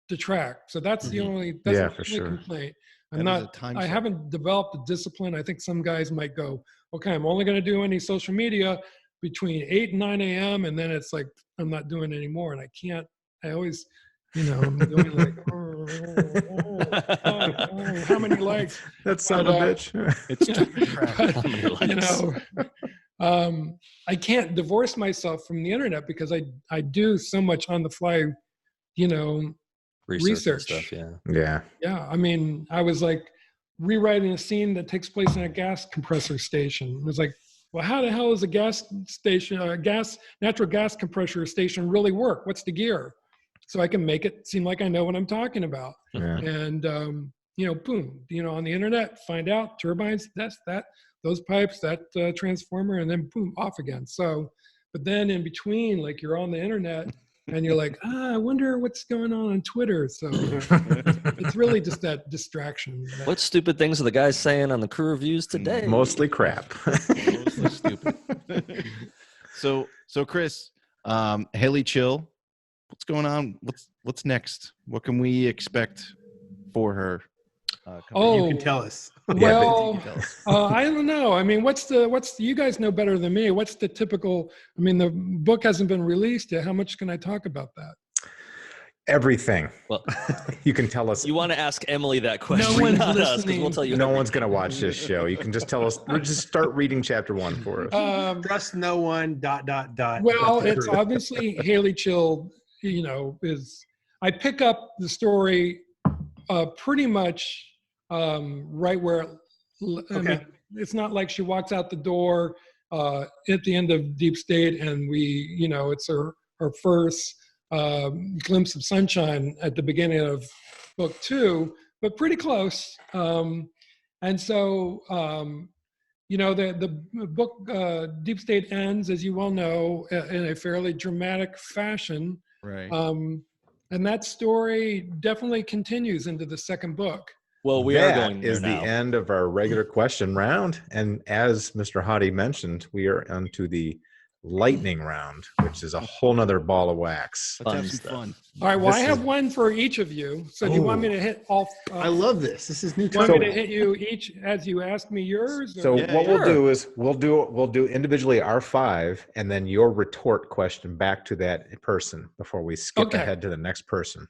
detract. So that's the only complaint. I haven't developed a discipline. I think some guys might go, okay, I'm only going to do any social media between 8 and 9 a.m. And then it's like, I'm not doing it anymore. And I can't, I always, I'm doing like, how many likes? That son of a bitch. It's I can't divorce myself from the internet because I do so much on the fly, research stuff. Yeah. I mean, I was like rewriting a scene that takes place in a gas compressor station. It was like, well, how the hell does a gas station, natural gas compressor station really work? What's the gear? So I can make it seem like I know what I'm talking about. Yeah. And, boom, on the internet, find out turbines, those pipes, that transformer, and then boom, off again. So, but then in between, like you're on the internet and you're like, I wonder what's going on Twitter. So it's really just that distraction. What stupid things are the guys saying on the crew reviews today? Mostly crap. Mostly stupid. So Chris, Haley Chill, what's going on? What's next? What can we expect for her? You can tell us. Well, I don't know. I mean, you guys know better than me. What's the typical, the book hasn't been released yet. How much can I talk about that? Everything. Well, you can tell us. You want to ask Emily that question, no one's not listening. us, 'cause we'll tell you. No one's going to watch this show. You can just tell us. Just start reading chapter 1 for us. Trust no one. ... Well, it's obviously Haley Chill. I pick up the story pretty much right where. I mean, it's not like she walks out the door at the end of Deep State and it's her first glimpse of sunshine at the beginning of book 2, but pretty close. And so, the book Deep State ends, as you well know, in a fairly dramatic fashion. Right. And that story definitely continues into the second book. Well, we are going That there is the now. end of our regular question round. And as Mr. Hauty mentioned, we are onto the lightning round, which is a whole nother ball of wax. Let's Fun have some stuff. fun. All right. Well, This I have is- one for each of you. So do you want me to hit all? I love this. This is new Want time. me to hit you each as you ask me yours? Or? So Yeah, what sure. we'll do is we'll do individually our 5, and then your retort question back to that person before we skip Okay. ahead to the next person.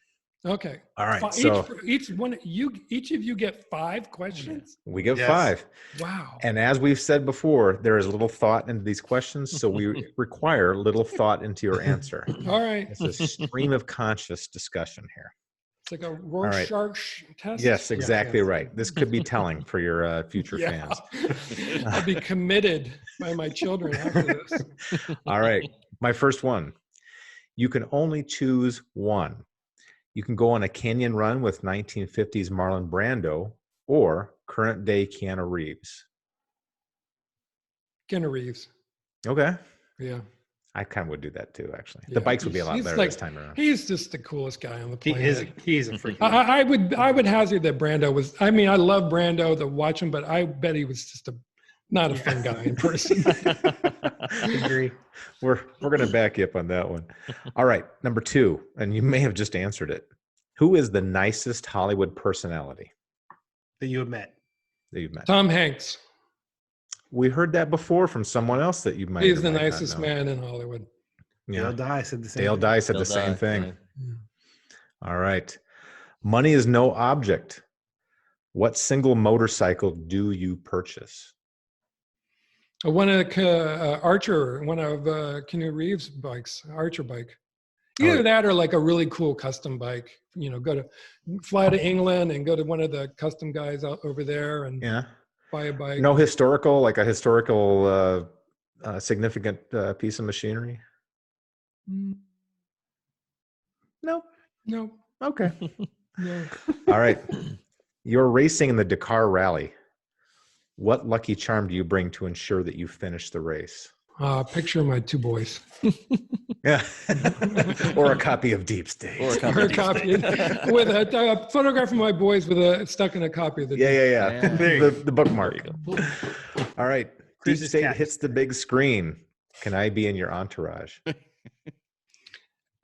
Okay. All right. Fi- So each of you get 5 questions. we give Yes. 5. Wow. And as we've said before, there is little thought into these questions, so we require little thought into your answer. All right. It's a stream of conscious discussion here. It's like a right. Rorschach test. Yes, exactly yes. right. This could be telling for your future Yeah. fans. I'll be committed by my children after this. All right. My first one. You can only choose one. You can go on a canyon run with 1950s Marlon Brando or current day Keanu Reeves. Keanu Reeves. Okay. Yeah. I kind of would do that too, actually. Yeah, The bikes would be a lot he's better like- this time around. He's just the coolest guy on the He planet. is a freak. I would hazard that Brando was. I mean, I love Brando to watch him, but I bet he was just not a fun guy in person. I agree. We're going to back you up on that one. All right. Number 2, and you may have just answered it. Who is the nicest Hollywood personality That you have met. that you've met? Tom Hanks. We heard that before from someone else that you might. He's or the might not nicest know. man in Hollywood. Yeah. Dale Dye said the same. Dale thing. Dye said They'll the same die, thing. right. All right. Money is no object. What single motorcycle do you purchase? One of Archer, one of Keanu Reeves' bikes, Archer bike. Either that or like a really cool custom bike. You know, fly to England and go to one of the custom guys out over there and Yeah. buy a bike. No historical significant piece of machinery? Mm, Nope. no, Okay. no. All right. You're racing in the Dakar Rally. What lucky charm do you bring to ensure that you finish the race? Picture of my 2 boys. Yeah. Or a copy of Deep State. Or a Or a copy. copy with a photograph of my boys with stuck in a copy of the. Yeah. Yeah. The bookmark. All right. Deep Chris's State cat. hits the big screen. Can I be in your entourage?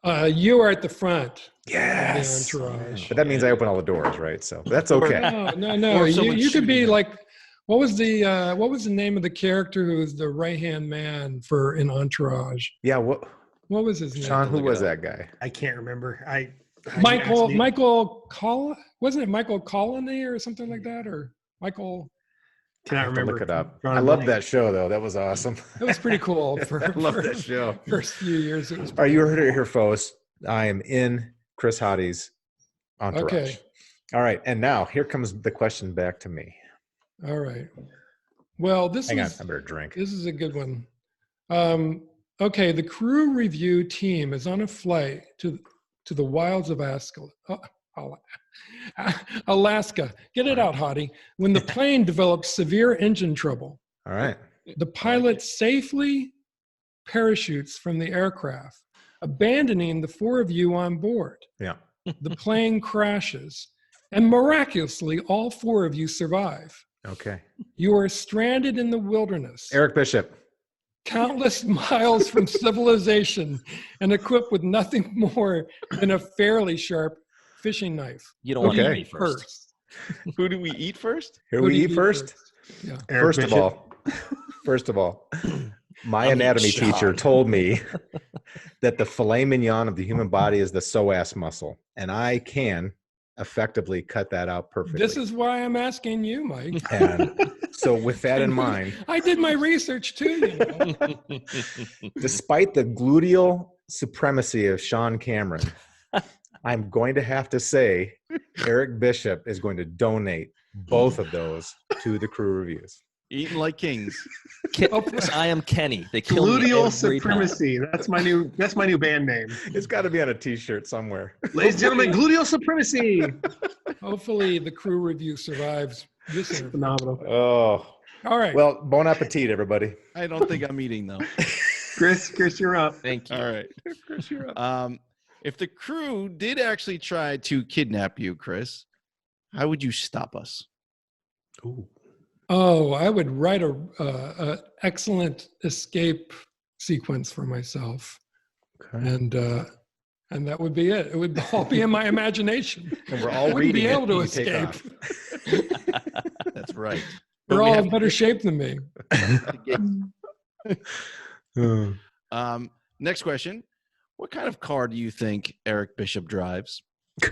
You are at the front. Yes. Of the entourage. But that means I open all the doors, right? So that's okay. No. Or someone You could be shooting like, what was the name of the character who was the right hand man in Entourage? Yeah. What, What was his name? Sean, who Look it was up. that guy? I can't remember. Michael wasn't it Michael Colony or something like that, or Michael? Cannot I have to remember. look it up. Drawing I a love blank. that show, though. That was awesome. It was pretty cool for, I love for that show. first few years. It was All right, you heard it here, folks. I am in Chris Hauty's entourage. Okay. All right, and now here comes the question back to me. All right. Well, Hang on, I better drink. This is a good one. Okay, the crew review team is on a flight to the wilds of Alaska. Get it out, Hauty. When the plane develops severe engine trouble, All right. the pilot safely parachutes from the aircraft, abandoning the 4 of you on board. Yeah. The plane crashes, and miraculously, all 4 of you survive. Okay. You are stranded in the wilderness, Eric Bishop. countless miles from civilization, and equipped with nothing more than a fairly sharp fishing knife. You don't want to Okay. eat me first. Who do we eat first? Here Who we do you eat first. Yeah. Eric First of all, my I'm anatomy eating teacher Sean. told me that the filet mignon of the human body is the psoas muscle, and I can effectively cut that out perfectly. This is why I'm asking you, Mike. And so with that in mind, I did my research too. You know? despite the gluteal supremacy of Sean Cameron, I'm going to have to say Eric Bishop is going to donate both of those to the crew reviews. Eating like kings. I am Kenny. They kill me Gluteal every time. supremacy. That's my new band name. It's got to be on a t-shirt somewhere. Ladies and gentlemen, gluteal supremacy. Hopefully, the crew review survives this interview. Phenomenal. Oh, All right. well, bon appetit, everybody. I don't think I'm eating though. Chris, you're up. Thank you. All right. Chris, you're up. If the crew did actually try to kidnap you, Chris, how would you stop us? Ooh. Oh, I would write a excellent escape sequence for myself, Okay. and that would be it. It would all be in my imagination. And we're all I wouldn't reading be able to you take escape. off. That's right. They're But we all have in better shape than me. Next question. What kind of car do you think Eric Bishop drives? I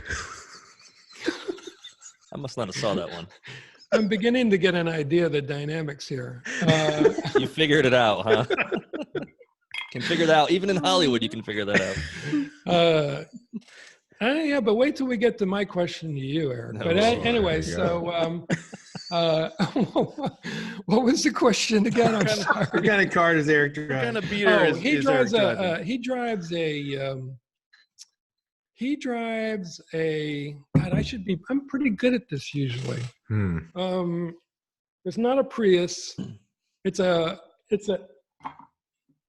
must not have saw that one. I'm beginning to get an idea of the dynamics here. You figured it out, huh? Can figure that out. Even in Hollywood, you can figure that out. Yeah, but wait till we get to my question to you, Eric. No, But anyway, so what was the question again? I'm sorry. What kind of car does Eric What drive? kind of beater is he Eric drives driving? he drives a God, I'm pretty good at this usually. It's not a Prius. It's a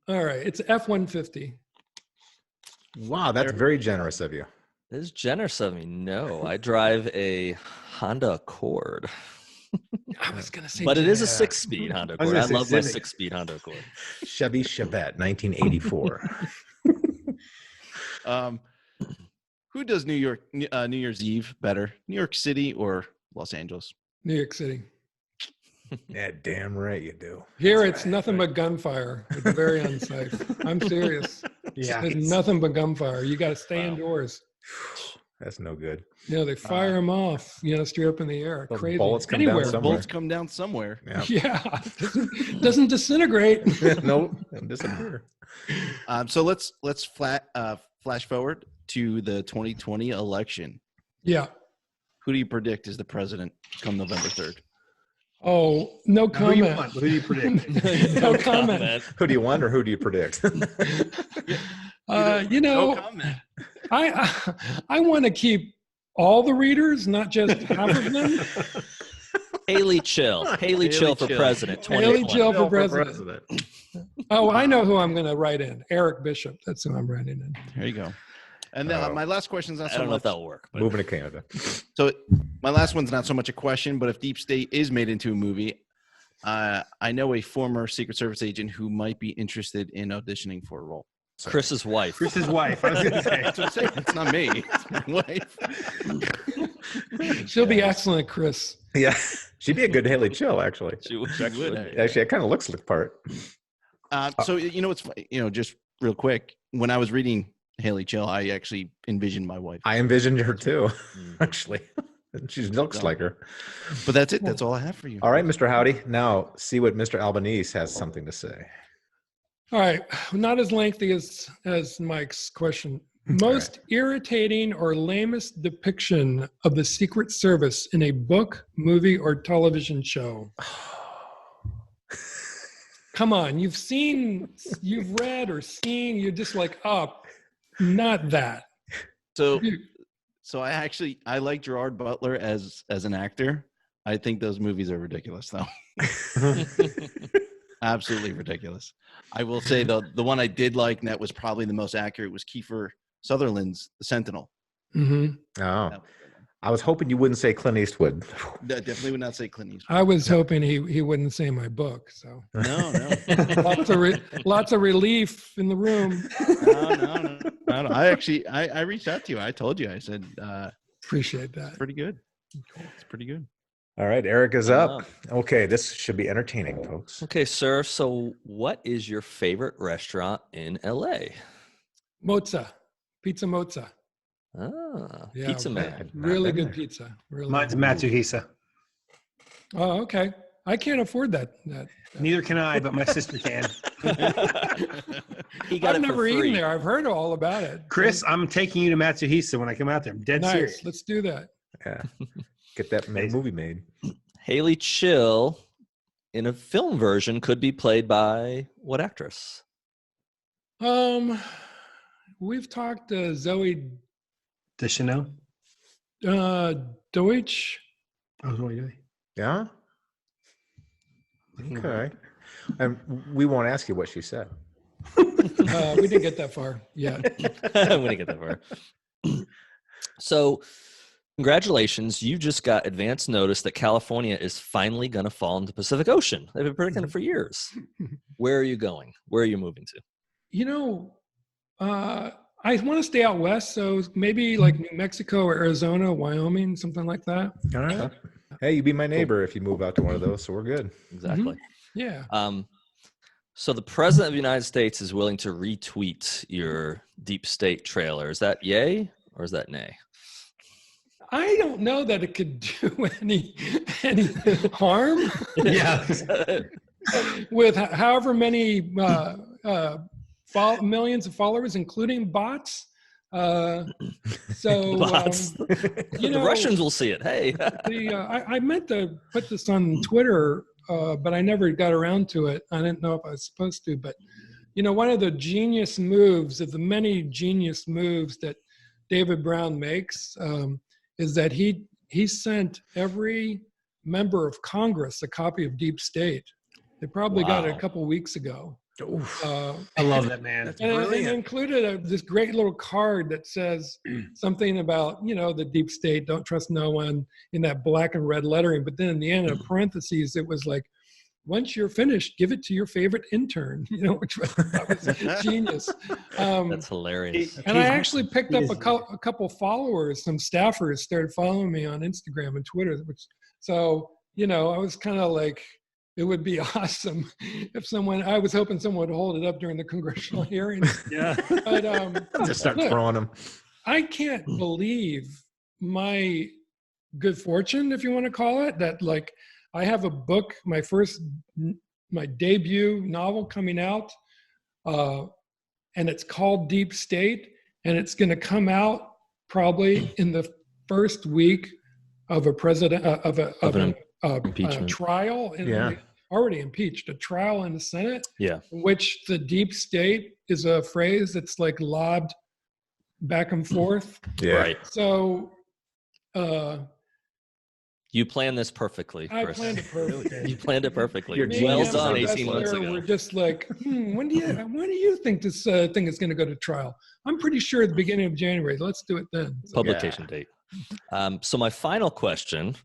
F-150. Wow, that's very generous of you. This is generous of me. No, I drive a Honda Accord. I was gonna say, But it is a 6-speed Honda I was Accord. I gonna love say my Civic. 6-speed Honda Accord. Chevy Chevette, 1984. Who does New Year's Eve better, New York City or Los Angeles? New York City. Yeah, damn right you do. Here, it's nothing but gunfire. It's very unsafe. I'm serious. Yeah. There's nothing but gunfire. You got to stay indoors. That's no good. They fire them off, straight up in the air. Those Crazy. bullets come down Anywhere. somewhere. Bullets come down somewhere. Yeah. Yeah. Doesn't disintegrate. Nope. Disappear. So let's flash forward to the 2020 election. Yeah. Who do you predict is the president come November 3rd? Oh, no Now, who you comment. want? Who do you predict? No comment. Who do you want or who do you predict? No comment. I want to keep all the readers, not just half of them. Haley Chill. Haley Chill for Chill. president. Haley 2020. Chill for president. Oh, I know who I'm going to write in. Eric Bishop. That's who I'm writing in. There you go. And then my last question is not I so don't know if much. that'll work. But Moving to Canada. So my last one's not so much a question, but if Deep State is made into a movie, I know a former Secret Service agent who might be interested in auditioning for a role. Chris's wife. Chris's wife. I was going to say. That's what I'm saying. It's not me. It's my wife. She'll be excellent, Chris. Yeah. She'd be a good Haley Chill, actually. She would. Actually, it kind of looks like the part. So it's just real quick. When I was reading Haley Chill, I actually envisioned my wife. I envisioned her too, actually. She looks like her. But that's it. That's all I have for you. All right, Mr. Hauty. Now see what Mr. Albanese has something to say. All right. Not as lengthy as Mike's question. Most irritating or lamest depiction of the Secret Service in a book, movie, or television show. Come on, you've read or seen, you're just like, oh, not that. So I like Gerard Butler as an actor. I think those movies are ridiculous, though. Absolutely ridiculous. I will say the one I did like, and that was probably the most accurate, was Kiefer Sutherland's The Sentinel. Mm-hmm. Oh, I was hoping you wouldn't say Clint Eastwood. That definitely would not say Clint Eastwood. I was hoping he wouldn't say my book. So No. lots of relief in the room. No. I reached out to you. I told you. I said, Appreciate that. pretty good. It's pretty good. All right, Eric is up. Okay, this should be entertaining, folks. Okay, sir. So what is your favorite restaurant in LA? Mozza, Pizza Mozza. Yeah, Pizza Man. Really good pizza. Really. Mine's Matsuhisa. Oh, okay. I can't afford that. Neither can I, but my sister can. He got I've it for never eaten free. there. I've heard all about it. Chris, I'm taking you to Matsuhisa when I come out there. I'm dead Nice. serious. Let's do that. Yeah, get that movie made. Haley Chill in a film version could be played by what actress? We've talked to Zoe Deschanel? Deutsch. Oh, what are you doing? Yeah. Okay. And we won't ask you what she said. We didn't get that far yet. We didn't get that far. So, congratulations. You just got advance notice that California is finally going to fall into the Pacific Ocean. They've been predicting it for years. Where are you going? Where are you moving to? You know, I want to stay out west, so maybe like New Mexico or Arizona, Wyoming, something like that. All right. Hey, you be my neighbor if you move out to one of those, so we're good. Exactly. Yeah. So the president of the United States is willing to retweet your deep state trailer. Is that yay or is that nay? I don't know that it could do any harm. Yeah. With however many millions of followers, including bots. So Bots. The Russians will see it. Hey. I meant to put this on Twitter, but I never got around to it. I didn't know if I was supposed to. But one of the genius moves of the many genius moves that David Brown makes is that he sent every member of Congress a copy of Deep State. They probably got it a couple weeks ago. I love that, man. And it included this great little card that says something about, the deep state, don't trust no one, in that black and red lettering. But then in the end, in parentheses, it was like, once you're finished, give it to your favorite intern, which was genius. That's hilarious. And I actually picked up a couple followers, some staffers started following me on Instagram and Twitter. So I was kind of like, it would be awesome if I was hoping someone would hold it up during the congressional hearings. Yeah. But just start throwing them. I can't believe my good fortune, if you want to call it, that like I have a book, my debut novel coming out, and it's called Deep State, and it's going to come out probably in the first week of a president impeachment trial. Already impeached, a trial in the Senate. Yeah. Which the deep state is a phrase that's like lobbed back and forth. Yeah. Right. So you planned this perfectly, Chris. I planned it perfectly. You planned it perfectly. You're well genius. done 18 months ago. We're just like, when do you think this thing is going to go to trial? I'm pretty sure at the beginning of January. Let's do it then. Publication date. So my final question,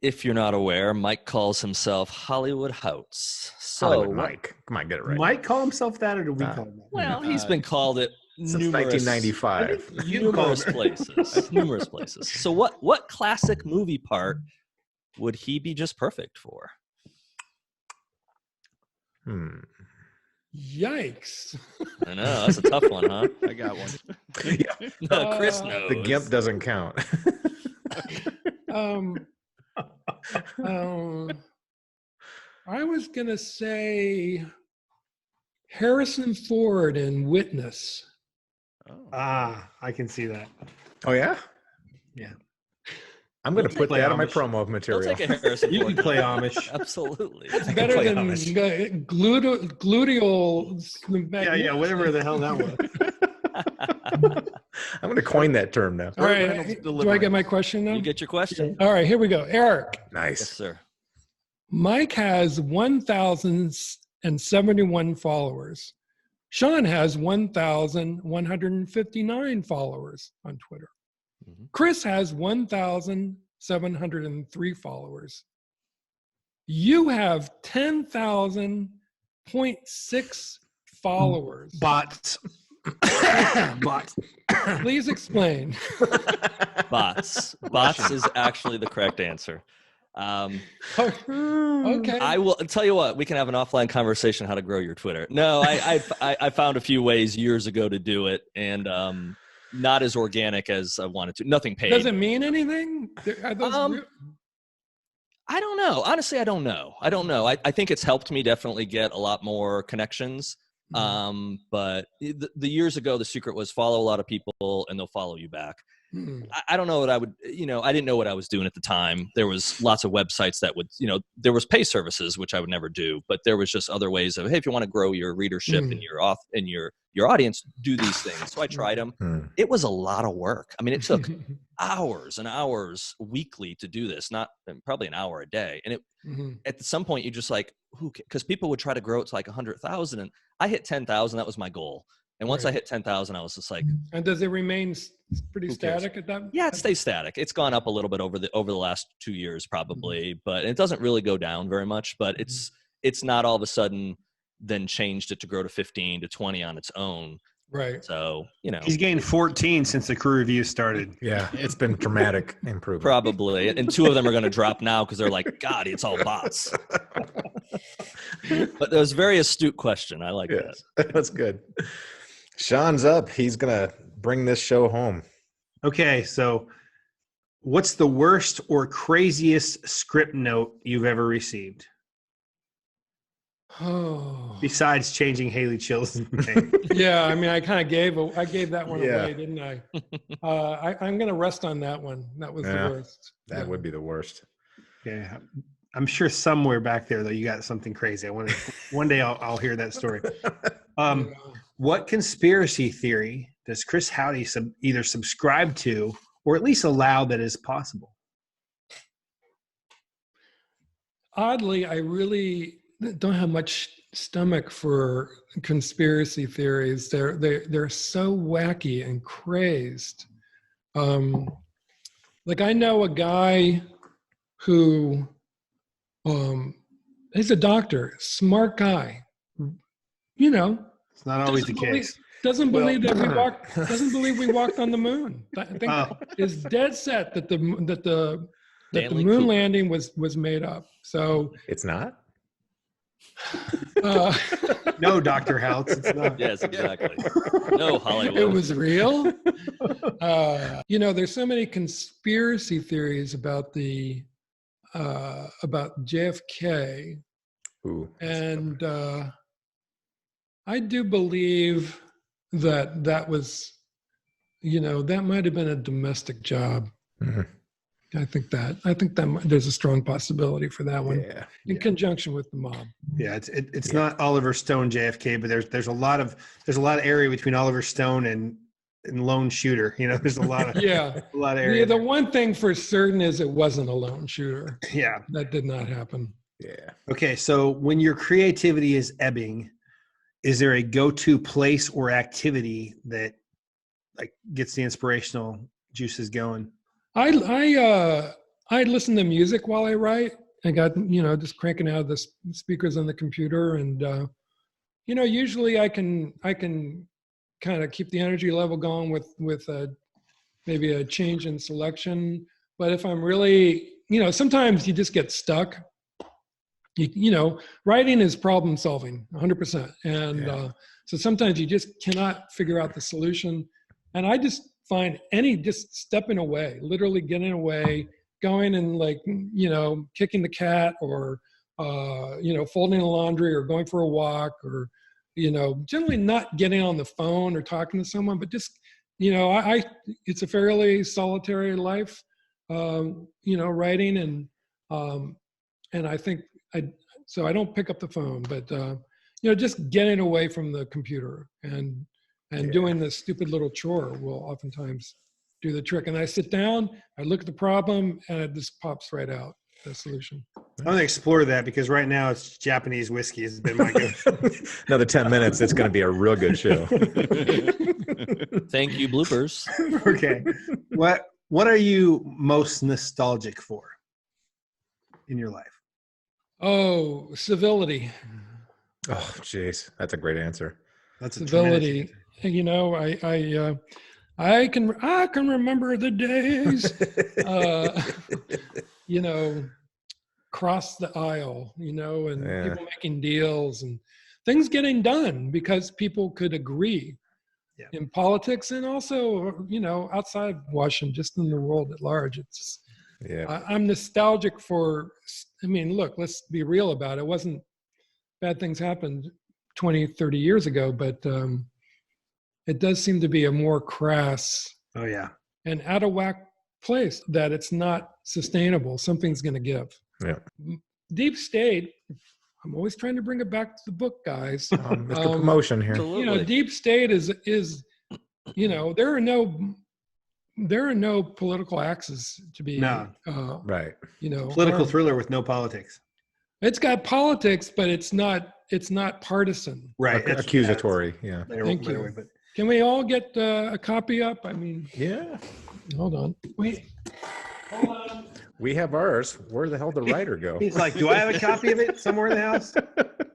if you're not aware, Mike calls himself Hollywood Houts. So Hollywood Mike. Come on, get it right. Mike call himself that, or do we call him that? Well, he's been called it since 1995. Numerous places. Numerous places. So what classic movie part would he be just perfect for? Yikes. I know, that's a tough one, huh? I got one. No, Chris knows. The GIMP doesn't count. I was going to say Harrison Ford in Witness. I can see that. Oh, yeah? Yeah. I'm going to put that on my promo He'll material. take a Harrison You Ford. can play Amish. Absolutely. It's better play than Amish. gluteal. Yeah, whatever the hell that was. I'm going to coin that term now. All right. Do I get my question now? You get your question? All right, here we go. Eric. Nice. Yes, sir. Mike has 1,071 followers. Sean has 1,159 followers on Twitter. Mm-hmm. Chris has 1,703 followers. You have 10,000.6 followers. Bots. Bots. Please explain. Bots. Bots is actually the correct answer. Okay. I will tell you what, we can have an offline conversation how to grow your Twitter. No, I found a few ways years ago to do it, and not as organic as I wanted to. Nothing paid. Does it mean anything? Are those I don't know. Honestly, I don't know. I think it's helped me definitely get a lot more connections. But the years ago, the secret was follow a lot of people and they'll follow you back. I don't know what I would, I didn't know what I was doing at the time. There was lots of websites that would, there was pay services, which I would never do, but there was just other ways of, hey, if you want to grow your readership and your audience, do these things. So I tried them. It was a lot of work. I mean, it took hours and hours weekly to do this, not probably an hour a day. And at some point you just like, because people would try to grow it to like 100,000, and I hit 10,000. That was my goal. And once I hit 10,000, I was just like, and does it remain pretty static at that? Yeah, it stays static. It's gone up a little bit over the last 2 years probably, but it doesn't really go down very much, but it's not all of a sudden then changed it to grow to 15 to 20 on its own. Right. So, he's gained 14 since the crew review started. Yeah, it's been dramatic improvement. Probably. And 2 of them are going to drop now because they're like, God, it's all bots. But that was a very astute question. I like that. That's good. Sean's up. He's going to bring this show home. Okay, so what's the worst or craziest script note you've ever received? Oh. Besides changing Haley Chill's name. Yeah, I mean, I kind of gave that one away, didn't I? I'm going to rest on that one. That was the worst. That would be the worst. Yeah, I'm sure somewhere back there though you got something crazy. I want to one day I'll hear that story. What conspiracy theory does Chris Hauty either subscribe to or at least allow that is possible? Oddly, I really don't have much stomach for conspiracy theories. They're so wacky and crazed. Like I know a guy who he's a doctor, smart guy. It's not always the case. Doesn't believe we walked on the moon. I think is dead set that the moon landing was made up. So it's not. No, Dr. House, it's not. Yes, exactly. No, Hollywood. It was real. There's so many conspiracy theories about about JFK. Ooh, and I do believe that was, that might have been a domestic job. Mm-hmm. I think that there's a strong possibility for that one in conjunction with the mob. Yeah, it's not Oliver Stone JFK, but there's a lot of area between Oliver Stone and lone shooter. There's a lot of a lot of area. Yeah, the one thing for certain is it wasn't a lone shooter. Yeah, that did not happen. Yeah. Okay, so when your creativity is ebbing, is there a go-to place or activity that like gets the inspirational juices going? I listen to music while I write. I got, just cranking out the speakers on the computer, and usually I can kind of keep the energy level going with maybe a change in selection. But if I'm really, sometimes you just get stuck. Writing is problem solving 100%. And so sometimes you just cannot figure out the solution. And I just find just stepping away, literally getting away, going and kicking the cat or, folding the laundry or going for a walk or, generally not getting on the phone or talking to someone, but just, it's a fairly solitary life, writing. And I think so I don't pick up the phone, but, just getting away from the computer and doing this stupid little chore will oftentimes do the trick. And I sit down, I look at the problem, and it just pops right out, the solution. I'm going to explore that because right now it's Japanese whiskey has been my go-to. Another 10 minutes, it's going to be a real good show. Thank you, bloopers. Okay. What are you most nostalgic for in your life? Oh, civility. Oh, geez. That's a great answer. That's civility. I can remember the days, cross the aisle, and people making deals and things getting done because people could agree in politics and also, outside Washington, just in the world at large. It's, I'm nostalgic for, look, let's be real about it. Bad things happened 20, 30 years ago, but it does seem to be a more crass an out of whack place that it's not sustainable. Something's going to give. Yeah. Deep State, I'm always trying to bring it back to the book, guys. Mr. Promotion here. You know, Deep State is you know, there are no political axes to be right. You know, Political thriller with no politics. It's got politics, but it's not partisan. Right. Accusatory. Yeah. Thank you. Can we all get a copy up? I mean, yeah. Hold on. Wait. Hold on. We have ours. Where the hell did the writer go? He's like, do I have a copy of it somewhere in the house?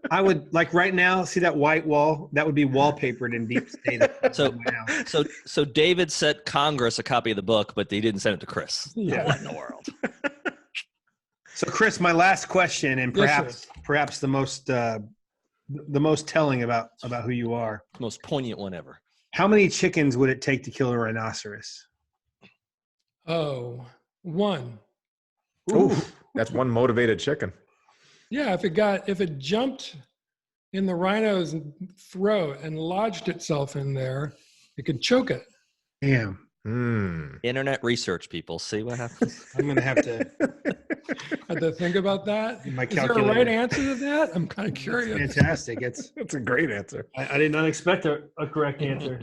I would, like, right now, see that white wall? That would be wallpapered in Deep State. So David sent Congress a copy of the book, but he didn't send it to Chris. Yeah. What in the world? So, Chris, my last question, and perhaps the most telling about who you are. Most poignant one ever. How many chickens would it take to kill a rhinoceros? Oh, one. Ooh, that's one motivated chicken. Yeah, if it jumped in the rhino's throat and lodged itself in there, it could choke it. Damn. Internet research, people. See what happens. I'm going to have to think about that. My Is there a right answer to that? I'm kind of curious. Fantastic. That's a great answer. I did not expect a correct answer.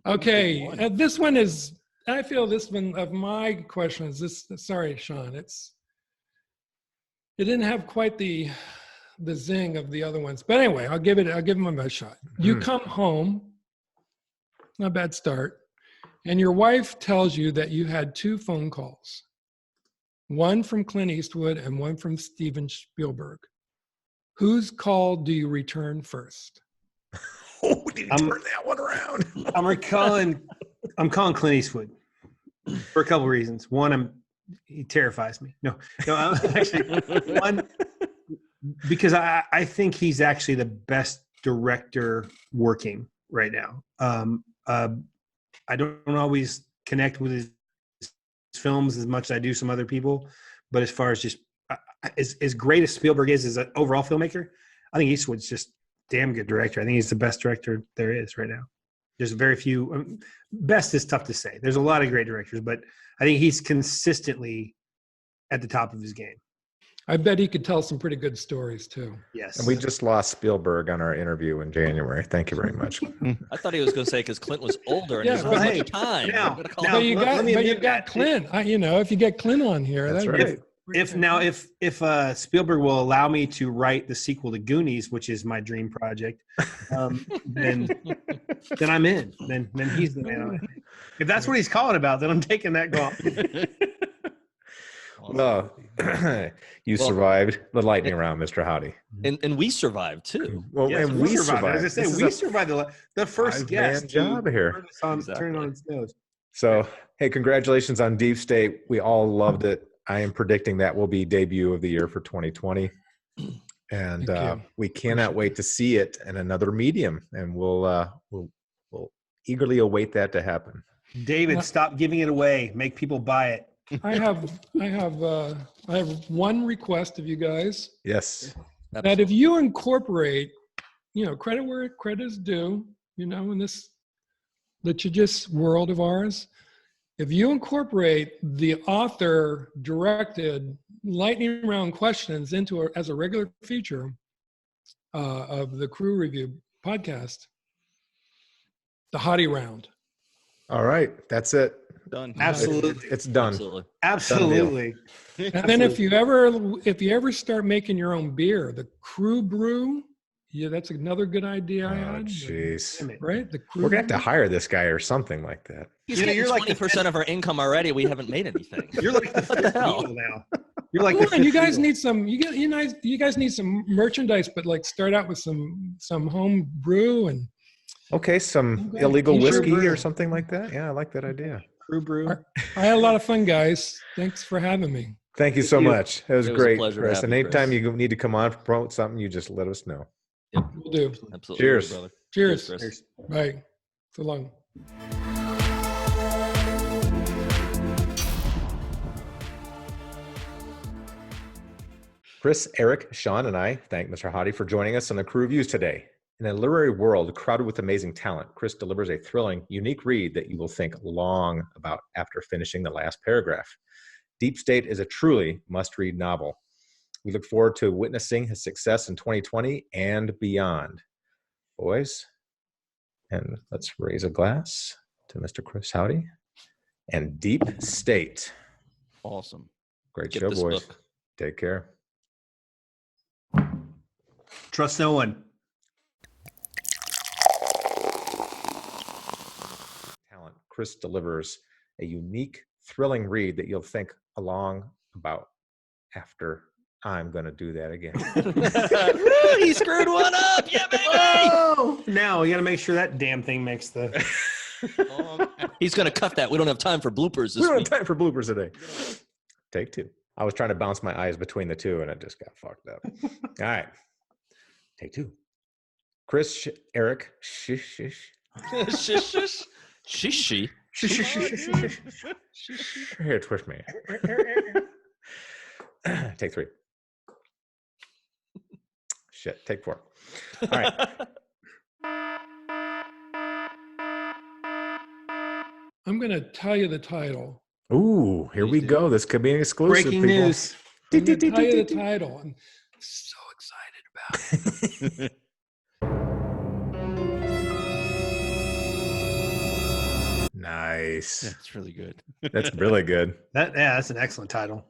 Okay, this one is. I feel this one of my question is this. Sorry, Sean. It didn't have quite the zing of the other ones, but anyway, I'll give him a best shot. You come home, not a bad start, and your wife tells you that you had 2 phone calls, one from Clint Eastwood and one from Steven Spielberg. Whose call do you return first? Oh, did you turn that one around? I'm calling Clint Eastwood for a couple of reasons. One, he terrifies me. No, actually, one, because I think he's actually the best director working right now. I don't always connect with his films as much as I do some other people, but as far as just as great as Spielberg is as an overall filmmaker, I think Eastwood's just damn good director. I think he's the best director there is right now. There's very few. Best is tough to say. There's a lot of great directors, but I think he's consistently at the top of his game. I bet he could tell some pretty good stories too. Yes. And we just lost Spielberg on our interview in January. Thank you very much. I thought he was going to say because Clint was older and Yeah, he but has hey, much time. But you got Clint. If you get Clint on here, That's that'd right. If Spielberg will allow me to write the sequel to Goonies, which is my dream project, then I'm in. Then he's the man on it. If that's what he's calling about, then I'm taking that call. Well, you survived the lightning round, Mr. Hauty. And we survived too. Well, Yes, and we survived. As I say, we survived the first guest job here. Turn on its nose. So, hey, congratulations on Deep State. We all loved it. I am predicting that will be debut of the year for 2020. And we cannot wait to see it in another medium. And we'll eagerly await that to happen. David, stop giving it away. Make people buy it. I have one request of you guys. Yes. That if you incorporate, credit where credit is due, in this litigious world of ours, if you incorporate the author directed lightning round questions as a regular feature of the Crew Review podcast, the Hauty round. All right. That's it. Done. Absolutely. It's done. Absolutely. And then if you ever start making your own beer, the Crew Brew, that's another good idea I had. Jeez. Right? The Crew We're gonna have to hire this guy or something like that. You're like 20% of our income already. We haven't made anything. You're like the what the hell now. You're like you guys need some. You guys need some merchandise, but like start out with some home brew and. Okay, some illegal whiskey or something like that. Yeah, I like that idea. Crew Brew. I had a lot of fun, guys. Thanks for having me. Thank you so much. It was great, a pleasure Chris. And anytime Chris. you need to come on to promote something, you just let us know. Yep. We'll do. Absolutely. Cheers. Brother. Cheers. Chris. Bye. So long. Chris, Eric, Sean, and I thank Mr. Hauty for joining us on the Crew Reviews today. In a literary world crowded with amazing talent, Chris delivers a thrilling, unique read that you will think long about after finishing the last paragraph. Deep State is a truly must-read novel. We look forward to witnessing his success in 2020 and beyond. Boys, and let's raise a glass to Mr. Chris Hauty and Deep State. Awesome. Great Get show, this boys. book. Take care. Trust no one. Talent. Chris delivers a unique, thrilling read that you'll think along about after I'm going to do that again. He screwed one up. Yeah, baby. Oh, now you got to make sure that damn thing makes the. He's going to cut that. We don't have time for bloopers this We don't week. have time for bloopers today. Take two. I was trying to bounce my eyes between the two, and it just got fucked up. All right. Take two. Chris, Eric, shish. Shish. Shishi. Here, twist me. Take three. Shit, take four. All right. I'm going to tell you the title. Ooh, here we go. This could be an exclusive. Breaking people. news. I'm going to tell you the title. I'm so excited about it. Nice. That's really good. That's really good. That's an excellent title.